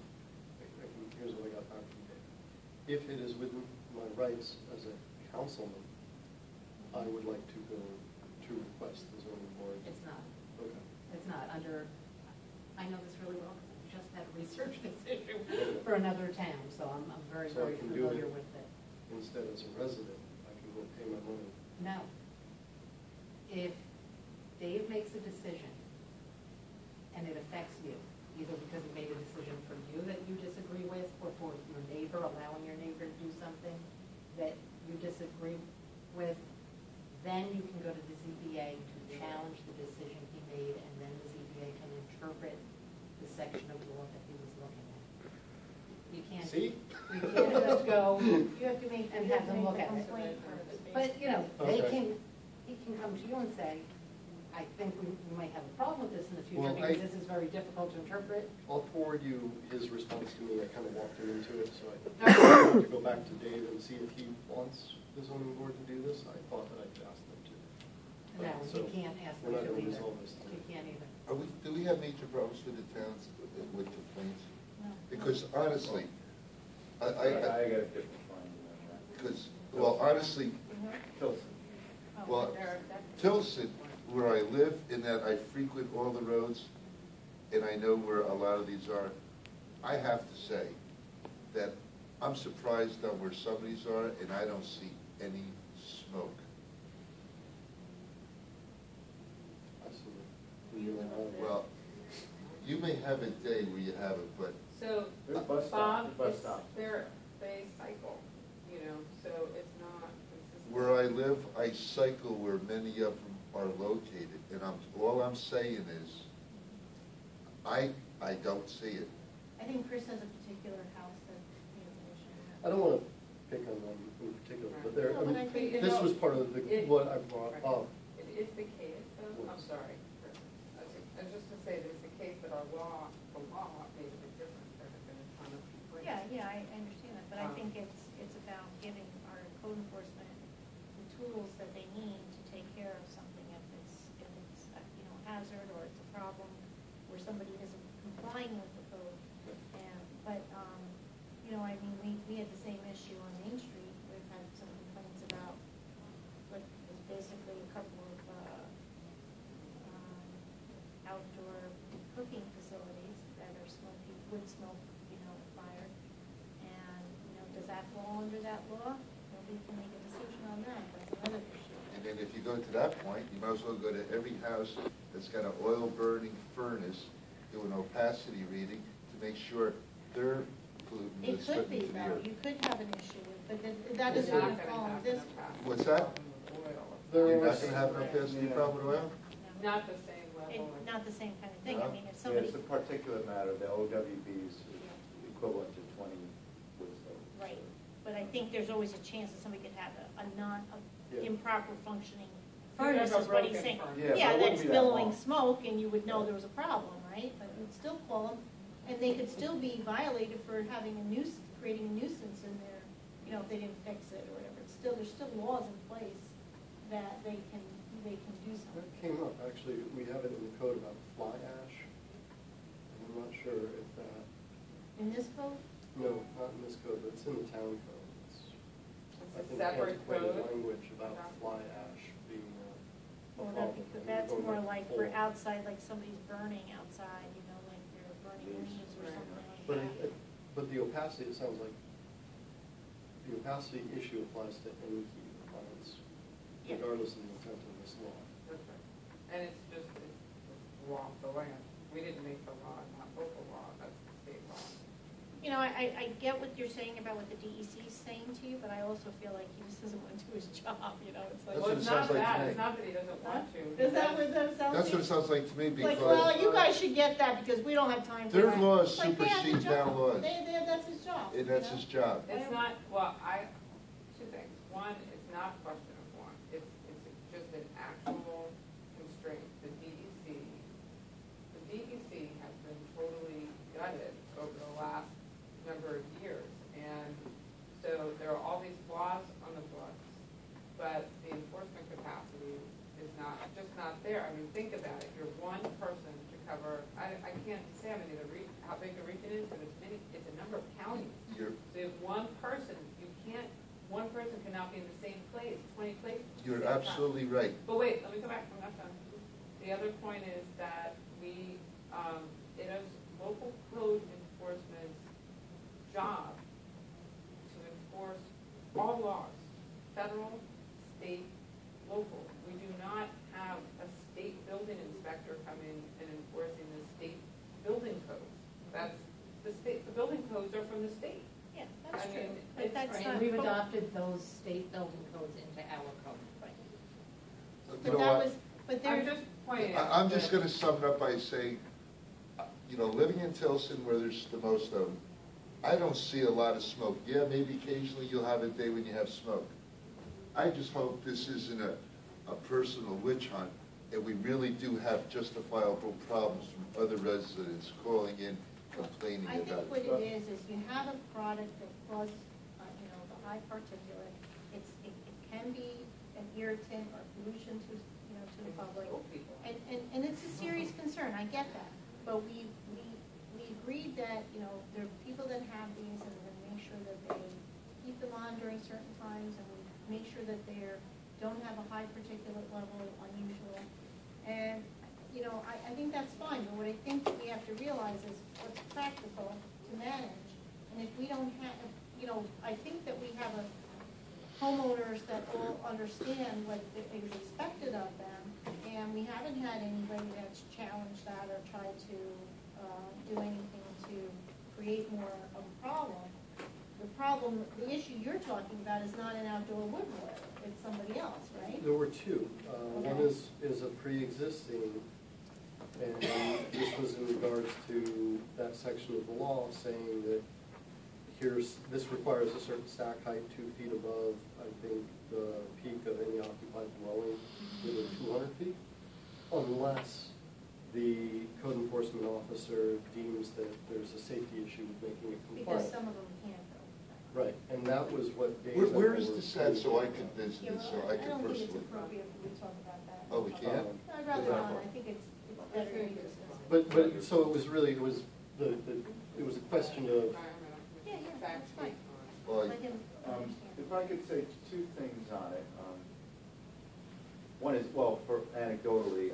[SPEAKER 4] here's what I got back from Dave. If it is within my rights as a councilman, I would like to go to request the zoning board.
[SPEAKER 6] It's not.
[SPEAKER 4] Okay.
[SPEAKER 6] It's not under, I know this really well, because I just had to research this issue for another town, so I'm very,
[SPEAKER 4] So I
[SPEAKER 6] very
[SPEAKER 4] can do
[SPEAKER 6] familiar
[SPEAKER 4] it.
[SPEAKER 6] with it.
[SPEAKER 4] Instead, as a resident, I can go pay my money.
[SPEAKER 6] No. If Dave makes a decision and it affects you, either because he made a decision for you that you disagree with, or for your neighbor, allowing your neighbor to do something that you disagree with, then you can go to the ZBA to challenge the decision he made, and then the ZBA can interpret the section of law that he was looking at. You can't.
[SPEAKER 4] See?
[SPEAKER 6] You can't just go
[SPEAKER 1] You have to make,
[SPEAKER 6] and
[SPEAKER 1] you
[SPEAKER 6] have
[SPEAKER 1] have to
[SPEAKER 6] them
[SPEAKER 1] make
[SPEAKER 6] look
[SPEAKER 1] the
[SPEAKER 6] at it.
[SPEAKER 1] complaint first.
[SPEAKER 6] But, you know, they
[SPEAKER 4] Okay.
[SPEAKER 6] can, he can come to you and say, I think we might have a problem with this in the future,
[SPEAKER 4] Well,
[SPEAKER 6] because this is very difficult to interpret.
[SPEAKER 4] I'll forward you his response to me. I kind of walked him into it, so I have to go back to Dave and see if he wants the zoning board to do this. I thought that I'd ask them to.
[SPEAKER 6] No,
[SPEAKER 4] So,
[SPEAKER 6] you can't ask
[SPEAKER 4] we're
[SPEAKER 6] them
[SPEAKER 4] not
[SPEAKER 6] to
[SPEAKER 4] gonna
[SPEAKER 6] either.
[SPEAKER 4] resolve this
[SPEAKER 6] You
[SPEAKER 4] tonight.
[SPEAKER 6] can't either.
[SPEAKER 5] Do we have major problems with the towns with complaints?
[SPEAKER 1] No.
[SPEAKER 5] Because honestly,
[SPEAKER 2] I got a different finding on that.
[SPEAKER 5] because, well, honestly,
[SPEAKER 2] Tilson.
[SPEAKER 1] Oh,
[SPEAKER 5] well,
[SPEAKER 1] there-
[SPEAKER 5] Tilson, where I live, in that I frequent all the roads, and I know where a lot of these are, I have to say that I'm surprised on where some of these are, and I don't see any smoke.
[SPEAKER 4] I see it.
[SPEAKER 1] You live over there.
[SPEAKER 5] Well, you may have a day where you have it, but
[SPEAKER 3] So,
[SPEAKER 2] There's bus stop,
[SPEAKER 3] Bob,
[SPEAKER 2] there's bus
[SPEAKER 3] it's,
[SPEAKER 2] stop.
[SPEAKER 3] they cycle, you know, so it's not consistent.
[SPEAKER 5] where I live, I cycle where many of them are located, and all I'm saying is, I don't see it.
[SPEAKER 1] I think Chris has a particular house that he has an issue with.
[SPEAKER 4] I don't want to pick on one in particular, but there,
[SPEAKER 1] No, but I think-
[SPEAKER 4] this was part of what I brought up.
[SPEAKER 3] It is the case, though, I'm
[SPEAKER 4] Was.
[SPEAKER 3] sorry, Chris. I was just to say, that it's the case that our law, the law may be different, there have been a ton of complaints.
[SPEAKER 1] Yeah, I understand that, but I think it's about giving our code enforcement the tools that they need to take care of something if it's you know, a hazard or it's a problem where somebody isn't complying with the code. But, you know, I mean, we had the same issue on Main Street. We've had some complaints about what is basically a couple of, outdoor cooking facilities that are smoking, wood smoke, you know, fired. And, you know, does that fall under that law? Nobody can make a decision on that, that's another issue.
[SPEAKER 5] And then if you go to that point, you might as well go to every house that's got an oil-burning furnace, do an opacity reading to make sure their pollutant
[SPEAKER 1] It
[SPEAKER 5] is
[SPEAKER 1] could
[SPEAKER 5] put
[SPEAKER 1] be,
[SPEAKER 5] into the
[SPEAKER 1] though,
[SPEAKER 5] air.
[SPEAKER 1] you could have an issue with, but that
[SPEAKER 3] It's
[SPEAKER 1] doesn't
[SPEAKER 3] not
[SPEAKER 1] even
[SPEAKER 3] gonna
[SPEAKER 1] fall
[SPEAKER 3] happen
[SPEAKER 1] under this.
[SPEAKER 3] in Pasco.
[SPEAKER 5] What's that?
[SPEAKER 3] Oil.
[SPEAKER 4] There
[SPEAKER 5] You're
[SPEAKER 4] was-
[SPEAKER 5] not gonna have an opacity problem with oil?
[SPEAKER 1] No.
[SPEAKER 3] Not the same level.
[SPEAKER 1] Not the same kind of thing, I
[SPEAKER 5] No?
[SPEAKER 1] mean, if
[SPEAKER 2] Yeah,
[SPEAKER 1] somebody,
[SPEAKER 2] it's a particulate matter, the OWBs is equivalent to 20 wood stove.
[SPEAKER 1] right, but I think there's always a chance that somebody could have a
[SPEAKER 4] Yeah.
[SPEAKER 1] improper functioning
[SPEAKER 3] You could have
[SPEAKER 1] furnace,
[SPEAKER 3] a
[SPEAKER 1] is what he's
[SPEAKER 3] broken
[SPEAKER 1] saying.
[SPEAKER 3] furnace.
[SPEAKER 2] Yeah, but it
[SPEAKER 1] Yeah,
[SPEAKER 2] wouldn't
[SPEAKER 1] that's
[SPEAKER 2] be that
[SPEAKER 1] billowing
[SPEAKER 2] long.
[SPEAKER 1] smoke, and you would know there was a problem, right? But you'd still call them, and they could still be violated for having a nuisance, creating a nuisance in there, you know, if they didn't fix it or whatever. It's still, there's still laws in place that they can do
[SPEAKER 4] That
[SPEAKER 1] something.
[SPEAKER 4] came up, actually, we have it in the code about fly ash. I'm not sure if that,
[SPEAKER 1] In this code,
[SPEAKER 4] no, not in this code, but it's in the town code. It's,
[SPEAKER 3] It's
[SPEAKER 4] I
[SPEAKER 3] a
[SPEAKER 4] think,
[SPEAKER 3] separate
[SPEAKER 4] antiquated
[SPEAKER 3] code.
[SPEAKER 4] language about
[SPEAKER 3] Okay.
[SPEAKER 4] fly ash being a
[SPEAKER 1] or
[SPEAKER 4] problem.
[SPEAKER 1] that's
[SPEAKER 4] Going
[SPEAKER 1] more
[SPEAKER 4] up
[SPEAKER 1] like
[SPEAKER 4] the
[SPEAKER 1] for
[SPEAKER 4] pole.
[SPEAKER 1] outside, like somebody's burning outside, you know, like they're burning leaves or
[SPEAKER 3] Right.
[SPEAKER 1] something like
[SPEAKER 4] But
[SPEAKER 1] that.
[SPEAKER 4] but the opacity, it sounds like, the opacity issue applies to any heating appliance,
[SPEAKER 1] Yeah.
[SPEAKER 4] regardless of the intent of this law.
[SPEAKER 3] That's right. And it's just the law of the land. We didn't make the law, not local law, that's the state law.
[SPEAKER 1] You know, I get what you're saying about what the DEC is saying to you, but I also feel like he just doesn't want to do his job, you know, it's like.
[SPEAKER 5] That's
[SPEAKER 3] Well,
[SPEAKER 5] what
[SPEAKER 3] it's
[SPEAKER 5] it sounds
[SPEAKER 3] not
[SPEAKER 5] like to
[SPEAKER 3] that,
[SPEAKER 5] me.
[SPEAKER 3] it's not that he doesn't want to.
[SPEAKER 1] Is that what that sounds like?
[SPEAKER 5] That's what it sounds like to me,
[SPEAKER 1] It's like, well,
[SPEAKER 5] because
[SPEAKER 1] you guys should get that because we don't have time for
[SPEAKER 5] their
[SPEAKER 1] that.
[SPEAKER 5] laws
[SPEAKER 1] It's like, they have the
[SPEAKER 5] supersede town
[SPEAKER 1] job.
[SPEAKER 5] laws.
[SPEAKER 1] That's his job.
[SPEAKER 5] and that's
[SPEAKER 1] you know?
[SPEAKER 5] his job.
[SPEAKER 3] It's not, well, two things. One, it's not a question of one. It's just an actual constraint. The DEC has been totally gutted over the last number of years. And so there are all these laws on the books, but the enforcement capacity is just not there. I mean, think about it. You're one person to cover, I can't say how big the region is, but it's a number of counties.
[SPEAKER 5] You're,
[SPEAKER 3] So if one person, one person cannot be in the same place, 20 places. at the
[SPEAKER 5] you're
[SPEAKER 3] same time.
[SPEAKER 5] absolutely right.
[SPEAKER 3] But wait, let me go back, I'm not done. The other point is that we, it is local code enforcement's job to enforce all laws, federal, state, local. We do not have a state building inspector come in and enforcing the state building codes. That's, the building codes are from the state.
[SPEAKER 1] Yeah, that's
[SPEAKER 3] I
[SPEAKER 1] true,
[SPEAKER 3] mean,
[SPEAKER 1] but
[SPEAKER 3] it's-
[SPEAKER 1] that's
[SPEAKER 6] Right,
[SPEAKER 1] not.
[SPEAKER 6] and we've adopted those state building codes into our code. Right.
[SPEAKER 5] You
[SPEAKER 1] But
[SPEAKER 5] know
[SPEAKER 1] that
[SPEAKER 5] what?
[SPEAKER 1] was, but
[SPEAKER 3] I'm
[SPEAKER 1] there,
[SPEAKER 3] just pointing.
[SPEAKER 5] I'm
[SPEAKER 3] out
[SPEAKER 5] just
[SPEAKER 3] that-
[SPEAKER 5] gonna sum it up by saying, living in Tilson where there's the most of them, I don't see a lot of smoke. Yeah, maybe occasionally you'll have a day when you have smoke. I just hope this isn't a personal witch hunt, and we really do have justifiable problems from other residents calling in, complaining
[SPEAKER 1] I
[SPEAKER 5] about
[SPEAKER 1] think
[SPEAKER 5] it.
[SPEAKER 1] what it is you have a product that causes, the high particulate. It can be an irritant or pollution to the public. And it's a serious concern, I get that. But we agreed that, there are people that have these, and we're gonna make sure that they keep them on during certain times, and we make sure that they don't have a high particulate level unusual. And, I think that's fine, but what I think we have to realize is what's practical to manage. And if we don't have, I think that we have homeowners that all understand what is expected of them, and we haven't had anybody that's challenged that or tried to do anything to create more of a problem. The issue you're talking about is not an outdoor wood boiler, it's somebody else, right?
[SPEAKER 4] There were two. One
[SPEAKER 1] Okay.
[SPEAKER 4] is a pre-existing, and this was in regards to that section of the law saying that this requires a certain stack height 2 feet above, I think, the peak of any occupied dwelling within 200 feet, unless the code enforcement officer deems that there's a safety issue with making it
[SPEAKER 1] Because
[SPEAKER 4] compliant.
[SPEAKER 1] some of them can't go.
[SPEAKER 4] Right, and that was what Dave.
[SPEAKER 5] Where is this at, so I can visit
[SPEAKER 1] Yeah,
[SPEAKER 5] it, so
[SPEAKER 1] well,
[SPEAKER 5] I
[SPEAKER 1] I
[SPEAKER 5] can
[SPEAKER 1] don't think it's
[SPEAKER 5] personally?
[SPEAKER 1] appropriate for we talk about that.
[SPEAKER 5] Oh, we can't?
[SPEAKER 1] I'd rather not, I think it's better to discuss it.
[SPEAKER 4] But, so it was really, it was a question of,
[SPEAKER 1] Yeah, that's fine.
[SPEAKER 5] Well,
[SPEAKER 1] Let him understand.
[SPEAKER 2] If I could say two things on it. One is, well, for anecdotally,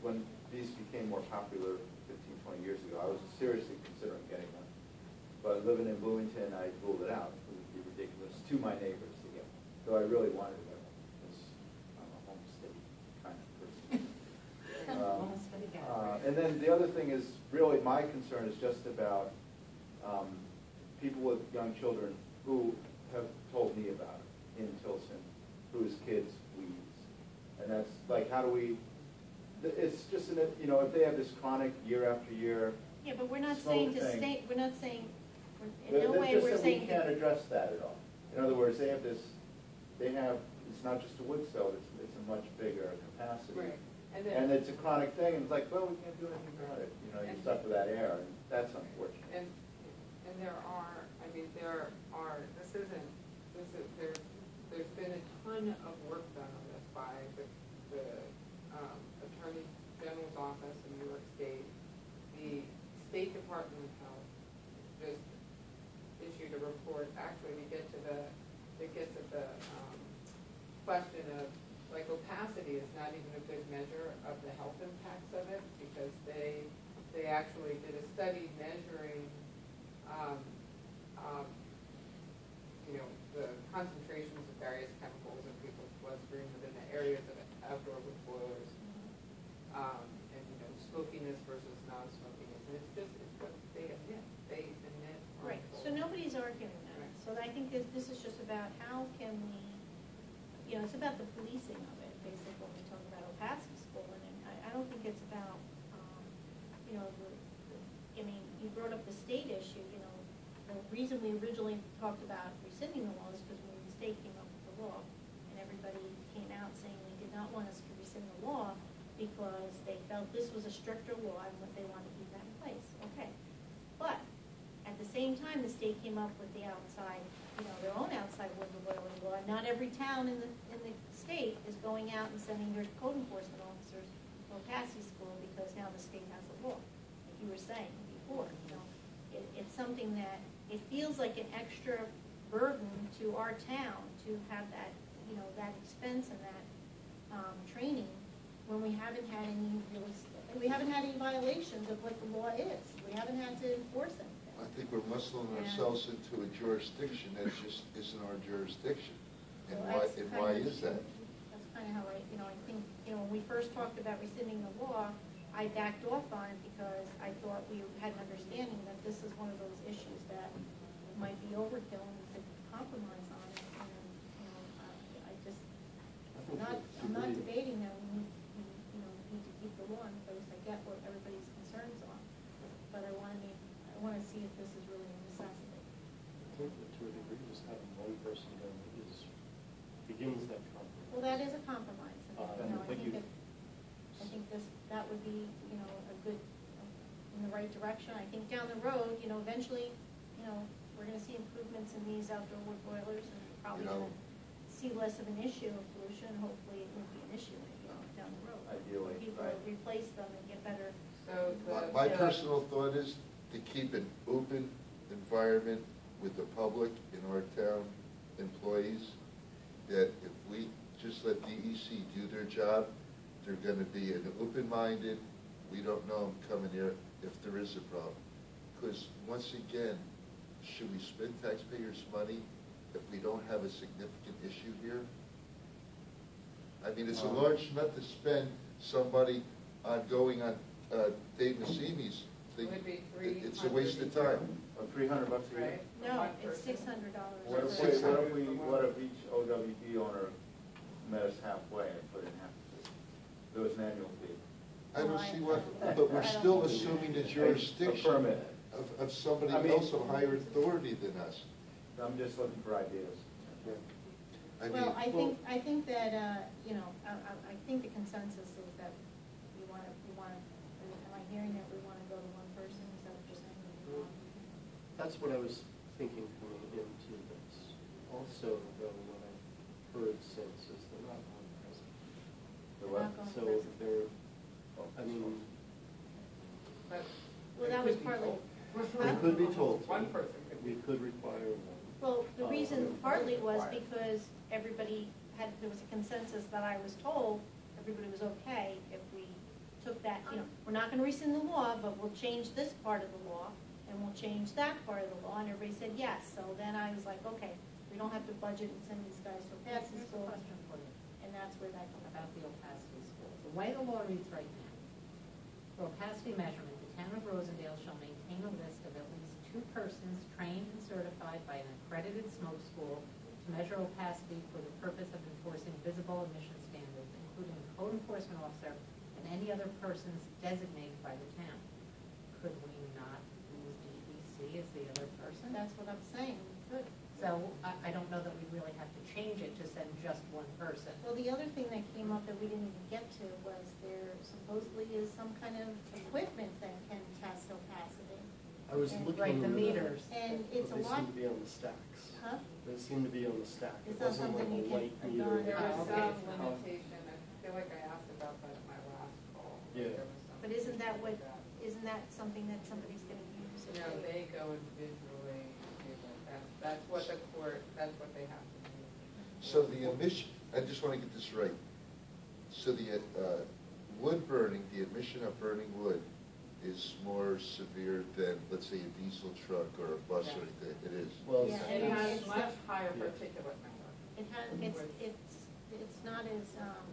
[SPEAKER 2] when these became more popular 15, 20 years ago, I was seriously considering getting them. But living in Bloomington, I ruled it out. It would be ridiculous to my neighbors to get one. So I really wanted to get one, because I'm a home state kind of person. And then the other thing is, really, my concern is just about people with young children who have told me about it in Tilson, whose kids wheeze. And that's like, how do we, it's just, if they have this chronic year after year.
[SPEAKER 1] Yeah, but we're not
[SPEAKER 2] smoke
[SPEAKER 1] saying to
[SPEAKER 2] thing,
[SPEAKER 1] stay, we're not saying, in no way
[SPEAKER 2] just
[SPEAKER 1] we're
[SPEAKER 2] that
[SPEAKER 1] saying.
[SPEAKER 2] we can't address that at all. In other words, it's not just a wood stove, it's a much bigger capacity.
[SPEAKER 3] Right.
[SPEAKER 2] And it's a chronic thing, and it's like, well, we can't do anything about it, you're stuck with that air, and that's unfortunate.
[SPEAKER 3] And there's been a ton of work done on this by the Attorney General's office in New York State. The State Department of Health just issued a report, actually, it gets at the question of, like, opacity is not even a good measure of the health impacts of it, because they actually did a study measuring the concentrations of various chemicals in people's bloodstream within the areas of outdoor wood boilers, and smokiness versus non-smokiness, and it's what they admit.
[SPEAKER 1] Right, so nobody's arguing that.
[SPEAKER 3] Right.
[SPEAKER 1] So I think this is just about how can we, it's about the policing of it, basically, when we talk about opacity school. And I don't think it's about, you brought up the state issue, the reason we originally talked about rescinding the law is because when the state came up with the law, and everybody came out saying they did not want us to rescind the law because they felt this was a stricter law and what they wanted to keep that in place. Okay, but at the same time, the state came up with the outside, their own outside wood boiling law. Not every town in the state is going out and sending their code enforcement officers to opacity school because now the state has a law, like you were saying before. It's something that it feels like an extra burden to our town to have that, that expense and that training when we haven't had any really And we haven't had any violations of what the law is. We haven't had to enforce anything.
[SPEAKER 5] I think we're muscling
[SPEAKER 1] And-
[SPEAKER 5] ourselves into a jurisdiction that just isn't our jurisdiction. And
[SPEAKER 1] So
[SPEAKER 5] why,
[SPEAKER 1] that's
[SPEAKER 5] and
[SPEAKER 1] kind
[SPEAKER 5] why
[SPEAKER 1] of-
[SPEAKER 5] is that?
[SPEAKER 1] That's kind of how I think, when we first talked about rescinding the law, I backed off on it because I thought we had an understanding that this is one of those issues that might be overkill and we could compromise on it. And, I just, I'm not debating that we need to keep the law in place. I get what everybody's concerns are, but I want to see if this is really a necessity.
[SPEAKER 4] I think that to a degree, just having one person go begins that compromise.
[SPEAKER 1] Well, that is a compromise. I think that would be, a good, in the right direction. I think down the road, eventually, we're gonna see improvements in these outdoor wood boilers and probably gonna see less of an issue of pollution. Hopefully, it won't be an issue, down the road.
[SPEAKER 2] Ideally,
[SPEAKER 1] People
[SPEAKER 2] right.
[SPEAKER 1] replace them and get better.
[SPEAKER 3] So
[SPEAKER 5] My personal thought is to keep an open environment with the public in our town, employees, that if we just let DEC do their job, they're gonna be an open-minded, we don't know them coming here if there is a problem. Because once again, should we spend taxpayers' money if we don't have a significant issue here? I mean, it's a large amount to spend somebody on going on Dave Massimi's thing.
[SPEAKER 3] Would be $300
[SPEAKER 5] It's a waste of time.
[SPEAKER 2] $300 a year?
[SPEAKER 3] Right?
[SPEAKER 1] No,
[SPEAKER 3] One
[SPEAKER 1] it's
[SPEAKER 3] person.
[SPEAKER 1] $600.
[SPEAKER 2] What if each OWD owner met us halfway and put in half of it? There was an annual fee.
[SPEAKER 5] I don't
[SPEAKER 1] Well,
[SPEAKER 5] see what, but we're
[SPEAKER 1] I don't
[SPEAKER 5] still
[SPEAKER 1] think-
[SPEAKER 5] assuming the
[SPEAKER 2] A
[SPEAKER 5] jurisdiction
[SPEAKER 2] permit.
[SPEAKER 5] of somebody
[SPEAKER 2] I mean-
[SPEAKER 5] else of higher authority than us.
[SPEAKER 2] I'm just looking for ideas.
[SPEAKER 5] I mean,
[SPEAKER 1] Well, I think that, I think the consensus is that we want to, am I hearing that we want to go to one person, is that what you're saying?
[SPEAKER 4] That's what I was thinking coming into this. Also, though, what I've heard since is they're not on present.
[SPEAKER 2] The
[SPEAKER 1] They're
[SPEAKER 2] what?
[SPEAKER 1] not going
[SPEAKER 4] So
[SPEAKER 1] present.
[SPEAKER 4] they're, I mean,
[SPEAKER 3] But
[SPEAKER 1] Well,
[SPEAKER 3] it
[SPEAKER 1] that
[SPEAKER 3] could
[SPEAKER 1] was
[SPEAKER 3] be
[SPEAKER 1] partly-
[SPEAKER 3] told.
[SPEAKER 4] we could be told.
[SPEAKER 3] One person could
[SPEAKER 4] We
[SPEAKER 3] be.
[SPEAKER 4] could require one.
[SPEAKER 1] Well, the reason
[SPEAKER 4] Um,
[SPEAKER 1] partly was
[SPEAKER 3] Required.
[SPEAKER 1] because there was a consensus that I was told, everybody was okay if we took that, we're not gonna rescind the law, but we'll change this part of the law, and we'll change that part of the law, and everybody said yes. So then I was like, okay, we don't have to budget and send these guys to opacity
[SPEAKER 6] Here's a
[SPEAKER 1] school,
[SPEAKER 6] question for you
[SPEAKER 1] and that's where that comes
[SPEAKER 6] about
[SPEAKER 1] about.
[SPEAKER 6] the opacity school. The way the law reads right now, for opacity measurement, the town of Rosendale shall maintain a list of at least 2 persons trained and certified by an accredited smoke school to measure opacity for the purpose of enforcing visible emission standards, including a code enforcement officer and any other persons designated by the town. Could we not use DEC as the other person?
[SPEAKER 1] That's what I'm saying, we could.
[SPEAKER 6] So I don't know that we really have to change it to send just one person.
[SPEAKER 1] Well, the other thing that came up that we didn't even get to was there supposedly is some kind of equipment that can test opacity.
[SPEAKER 4] I was
[SPEAKER 1] And
[SPEAKER 4] looking.
[SPEAKER 6] like the meters.
[SPEAKER 1] And it's a
[SPEAKER 4] But
[SPEAKER 1] lot,
[SPEAKER 4] they seem to be on the stacks.
[SPEAKER 1] huh?
[SPEAKER 4] They seem to be on the stack.
[SPEAKER 1] It's
[SPEAKER 4] It
[SPEAKER 1] not
[SPEAKER 4] wasn't like
[SPEAKER 1] something you
[SPEAKER 4] a
[SPEAKER 1] can
[SPEAKER 4] light
[SPEAKER 1] put
[SPEAKER 4] meter.
[SPEAKER 1] on.
[SPEAKER 3] There was
[SPEAKER 6] okay.
[SPEAKER 3] some limitation, I feel like I asked about that at my last call.
[SPEAKER 4] Yeah.
[SPEAKER 3] There was some
[SPEAKER 1] But isn't that what,
[SPEAKER 3] like that.
[SPEAKER 1] isn't that something that somebody's gonna use? if
[SPEAKER 3] No, they go individually, that's what the court, that's what they have to do.
[SPEAKER 5] So the emission, I just want to get this right. So the wood burning, the emission of burning wood is more severe than, let's say, a diesel truck or a bus or anything. It is.
[SPEAKER 4] Well,
[SPEAKER 1] Yeah.
[SPEAKER 3] It has
[SPEAKER 1] It's
[SPEAKER 3] much
[SPEAKER 1] not-
[SPEAKER 3] higher
[SPEAKER 4] Yeah.
[SPEAKER 3] particulate matter.
[SPEAKER 1] It has, it's not as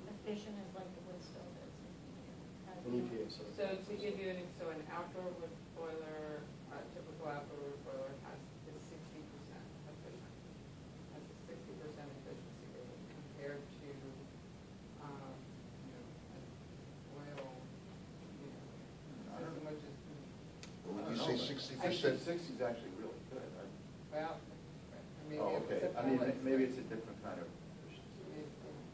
[SPEAKER 1] efficient as like the wood stove is.
[SPEAKER 4] An EPA, so.
[SPEAKER 3] So to give you an outdoor wood boiler, a typical outdoor wood boiler is 60% efficient. Has a 60% efficiency rate compared to, an oil,
[SPEAKER 2] I don't
[SPEAKER 3] system, which is,
[SPEAKER 5] When
[SPEAKER 2] I
[SPEAKER 5] you
[SPEAKER 2] don't
[SPEAKER 5] say
[SPEAKER 2] know,
[SPEAKER 5] 60%,
[SPEAKER 2] 60 is actually really good.
[SPEAKER 3] well, maybe
[SPEAKER 2] Oh,
[SPEAKER 3] it was
[SPEAKER 2] okay.
[SPEAKER 3] a
[SPEAKER 2] I mean,
[SPEAKER 3] pellet.
[SPEAKER 2] maybe it's a different kind of efficiency.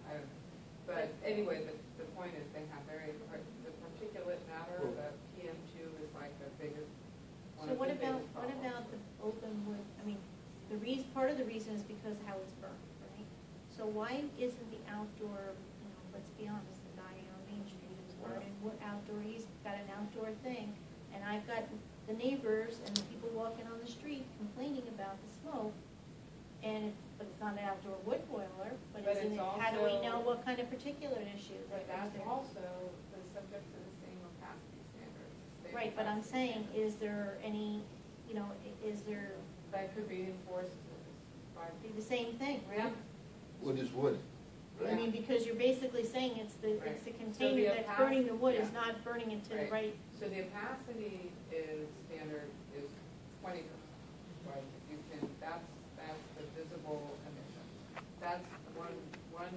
[SPEAKER 3] I don't know. But anyway, the point is they have the particulate matter, the PM2 is like the biggest, one
[SPEAKER 1] So
[SPEAKER 3] of
[SPEAKER 1] what
[SPEAKER 3] the
[SPEAKER 1] about,
[SPEAKER 3] biggest
[SPEAKER 1] what
[SPEAKER 3] problems.
[SPEAKER 1] about the open wood, I mean, part of the reason is because how it's burned, right? So why isn't the outdoor, let's be honest, the guy on Main Street who's burning wood outdoor, he's got an outdoor thing, and I've got the neighbors and the people walking on the street complaining about the smoke, but it's not an outdoor wood boiler, but
[SPEAKER 3] But
[SPEAKER 1] how do we
[SPEAKER 3] it's
[SPEAKER 1] know
[SPEAKER 3] also-
[SPEAKER 1] what kind of particulate issue
[SPEAKER 3] But
[SPEAKER 1] that
[SPEAKER 3] that's
[SPEAKER 1] goes there?
[SPEAKER 3] also the subject to the same opacity
[SPEAKER 1] Right, but I'm saying, is there any, you know, is there,
[SPEAKER 3] That could be enforced by.
[SPEAKER 1] be the same thing, right?
[SPEAKER 5] Wood is wood.
[SPEAKER 1] I mean, because you're basically saying it's the
[SPEAKER 3] Right. So
[SPEAKER 1] container
[SPEAKER 3] the
[SPEAKER 1] that's burning the wood, is
[SPEAKER 3] yeah.
[SPEAKER 1] not burning it to the right.
[SPEAKER 3] So the opacity is standard is 20%, right? You can, that's the visible emission. That's one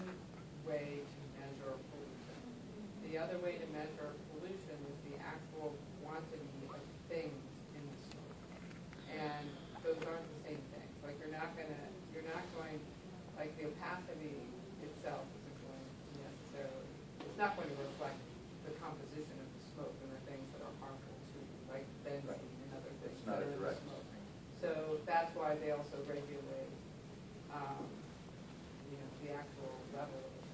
[SPEAKER 3] way to measure pollution. The other way to measure pollution is the actual quantity of things in the smoke. And those aren't the same thing. Like you're not going, like the opacity itself isn't going to necessarily, it's not going to reflect the composition of the smoke and the things that are harmful to you, like benzene and other things
[SPEAKER 2] It's not
[SPEAKER 3] that
[SPEAKER 2] a
[SPEAKER 3] are in the
[SPEAKER 2] direct.
[SPEAKER 3] smoke. So that's why they also regulate, the actual level of it.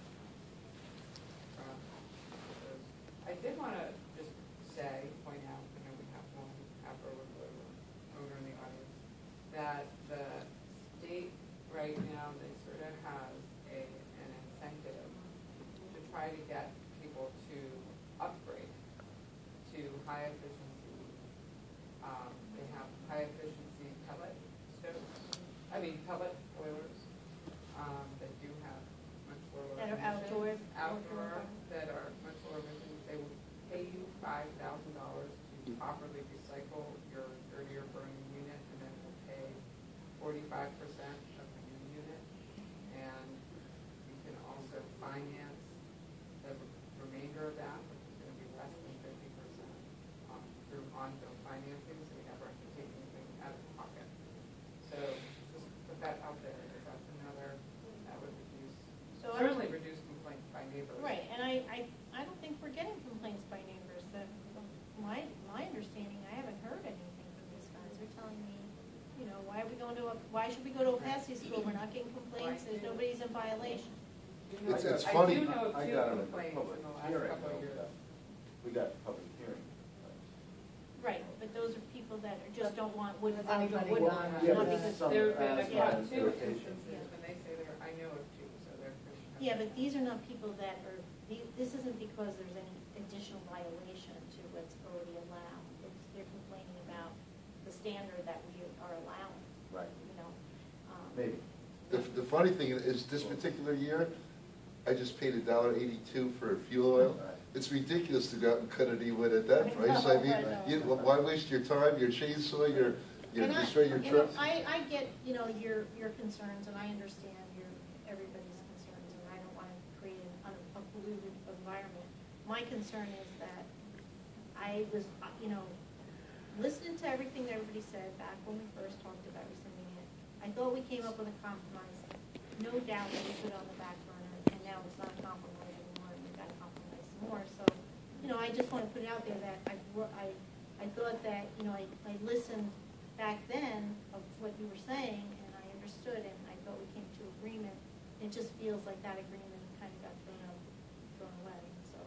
[SPEAKER 3] I did want to just point out, we have one over in the audience, that the state right now, they sort of has an incentive to try to get people to upgrade to high efficiency. They have high efficiency pellet boilers that do have much lower
[SPEAKER 1] That are
[SPEAKER 3] emissions.
[SPEAKER 1] outdoor.
[SPEAKER 3] That are much lower emissions. They will pay you $5,000 to properly recycle your dirtier burning unit, and then will pay 45% of the new unit. And you can also finance the remainder of that, which is going to be less than 50% through ongoing financing, so you never have to take anything out of pocket. So just put that out there. That's another, that would reduce,
[SPEAKER 1] So
[SPEAKER 3] certainly reduce complaints by neighbors.
[SPEAKER 1] Right, and I don't think we're getting complaints by neighbors. That, my understanding, I haven't heard anything from these guys. They're telling me, why should we go to Opacity School? We're not getting complaints, nobody's in violation.
[SPEAKER 5] It's
[SPEAKER 3] I
[SPEAKER 5] funny.
[SPEAKER 3] do know of
[SPEAKER 2] I
[SPEAKER 3] two
[SPEAKER 2] got it in the
[SPEAKER 3] complaints
[SPEAKER 2] public
[SPEAKER 3] in the last
[SPEAKER 2] hearing,
[SPEAKER 3] couple of years.
[SPEAKER 2] We got public hearing.
[SPEAKER 1] Right, but those are people that just don't want wood,
[SPEAKER 6] Does
[SPEAKER 1] outdoor
[SPEAKER 6] anybody
[SPEAKER 1] wood.
[SPEAKER 6] want-
[SPEAKER 2] Yeah,
[SPEAKER 1] not
[SPEAKER 2] but
[SPEAKER 1] because-
[SPEAKER 2] some
[SPEAKER 3] There have been
[SPEAKER 2] asthma
[SPEAKER 3] about
[SPEAKER 2] and
[SPEAKER 3] two
[SPEAKER 2] irritation.
[SPEAKER 3] instances, and they say I know of two, so they're.
[SPEAKER 1] Yeah, but these are not people that are, this isn't because there's any additional violation to what's already allowed. They're complaining about the standard that we are allowing,
[SPEAKER 2] Right,
[SPEAKER 1] Maybe.
[SPEAKER 2] maybe.
[SPEAKER 5] The funny thing is, this particular year, I just paid $1.82 for fuel oil.
[SPEAKER 2] Right.
[SPEAKER 5] It's ridiculous to go out and cut any wood at that price. I mean, why waste your time, your chainsaw, your destroy your truck?
[SPEAKER 1] I get, your concerns, and I understand everybody's concerns, and I don't want to create a polluted environment. My concern is that I was, listening to everything that everybody said back when we first talked about rescinding it. I thought we came up with a compromise. No doubt that we put it on the back burner, and now it's not a compromise anymore, and we've got to compromise some more. So, I just want to put it out there that I thought that, I listened back then of what you were saying, and I understood, and I thought we came to agreement. It just feels like that agreement kind of got thrown away. So,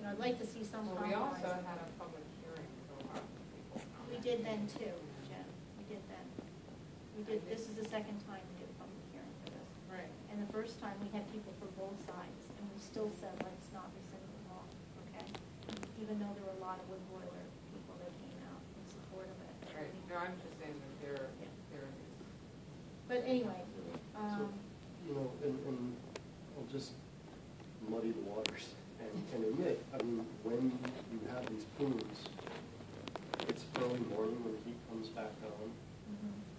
[SPEAKER 1] I'd like to see some
[SPEAKER 3] Well,
[SPEAKER 1] compromise.
[SPEAKER 3] we also had a public hearing, so a lot of people.
[SPEAKER 1] We did then too, Jen. We did then. This is the second time we did a public hearing for this.
[SPEAKER 3] Right.
[SPEAKER 1] And the first time, we had people for both sides, and we still said, let's not rescind the law, okay? Even though there were a lot of wood boiler people that came out in support of it.
[SPEAKER 3] Right, no, I'm just saying that there is.
[SPEAKER 1] But anyway,
[SPEAKER 4] So, and I'll just muddy the waters and admit, when you have these plumes, it's early morning when the heat comes back on.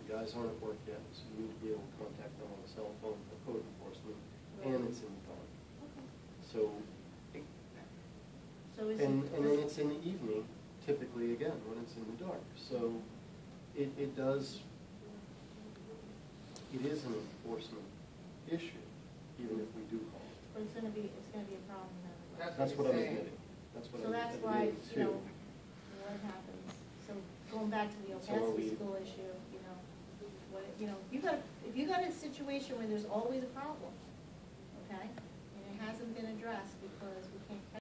[SPEAKER 4] The guys aren't at work yet, so you need to be able to contact them on the cell phone for code enforcement, and it's in the dark.
[SPEAKER 1] okay.
[SPEAKER 4] So,
[SPEAKER 1] So is
[SPEAKER 4] and
[SPEAKER 1] it,
[SPEAKER 4] then it's in the evening, typically again, when it's in the dark. So it is an enforcement issue, even if we do call it.
[SPEAKER 1] but it's gonna be a problem then.
[SPEAKER 4] That's what I'm
[SPEAKER 3] saying.
[SPEAKER 4] admitting. That's what
[SPEAKER 1] So
[SPEAKER 4] I'm
[SPEAKER 1] that's why,
[SPEAKER 4] admitting too.
[SPEAKER 1] what happens, so going back to the
[SPEAKER 4] So are
[SPEAKER 1] Opacity
[SPEAKER 4] we-
[SPEAKER 1] School issue, if you got a situation where there's always a problem, okay? And it hasn't been addressed because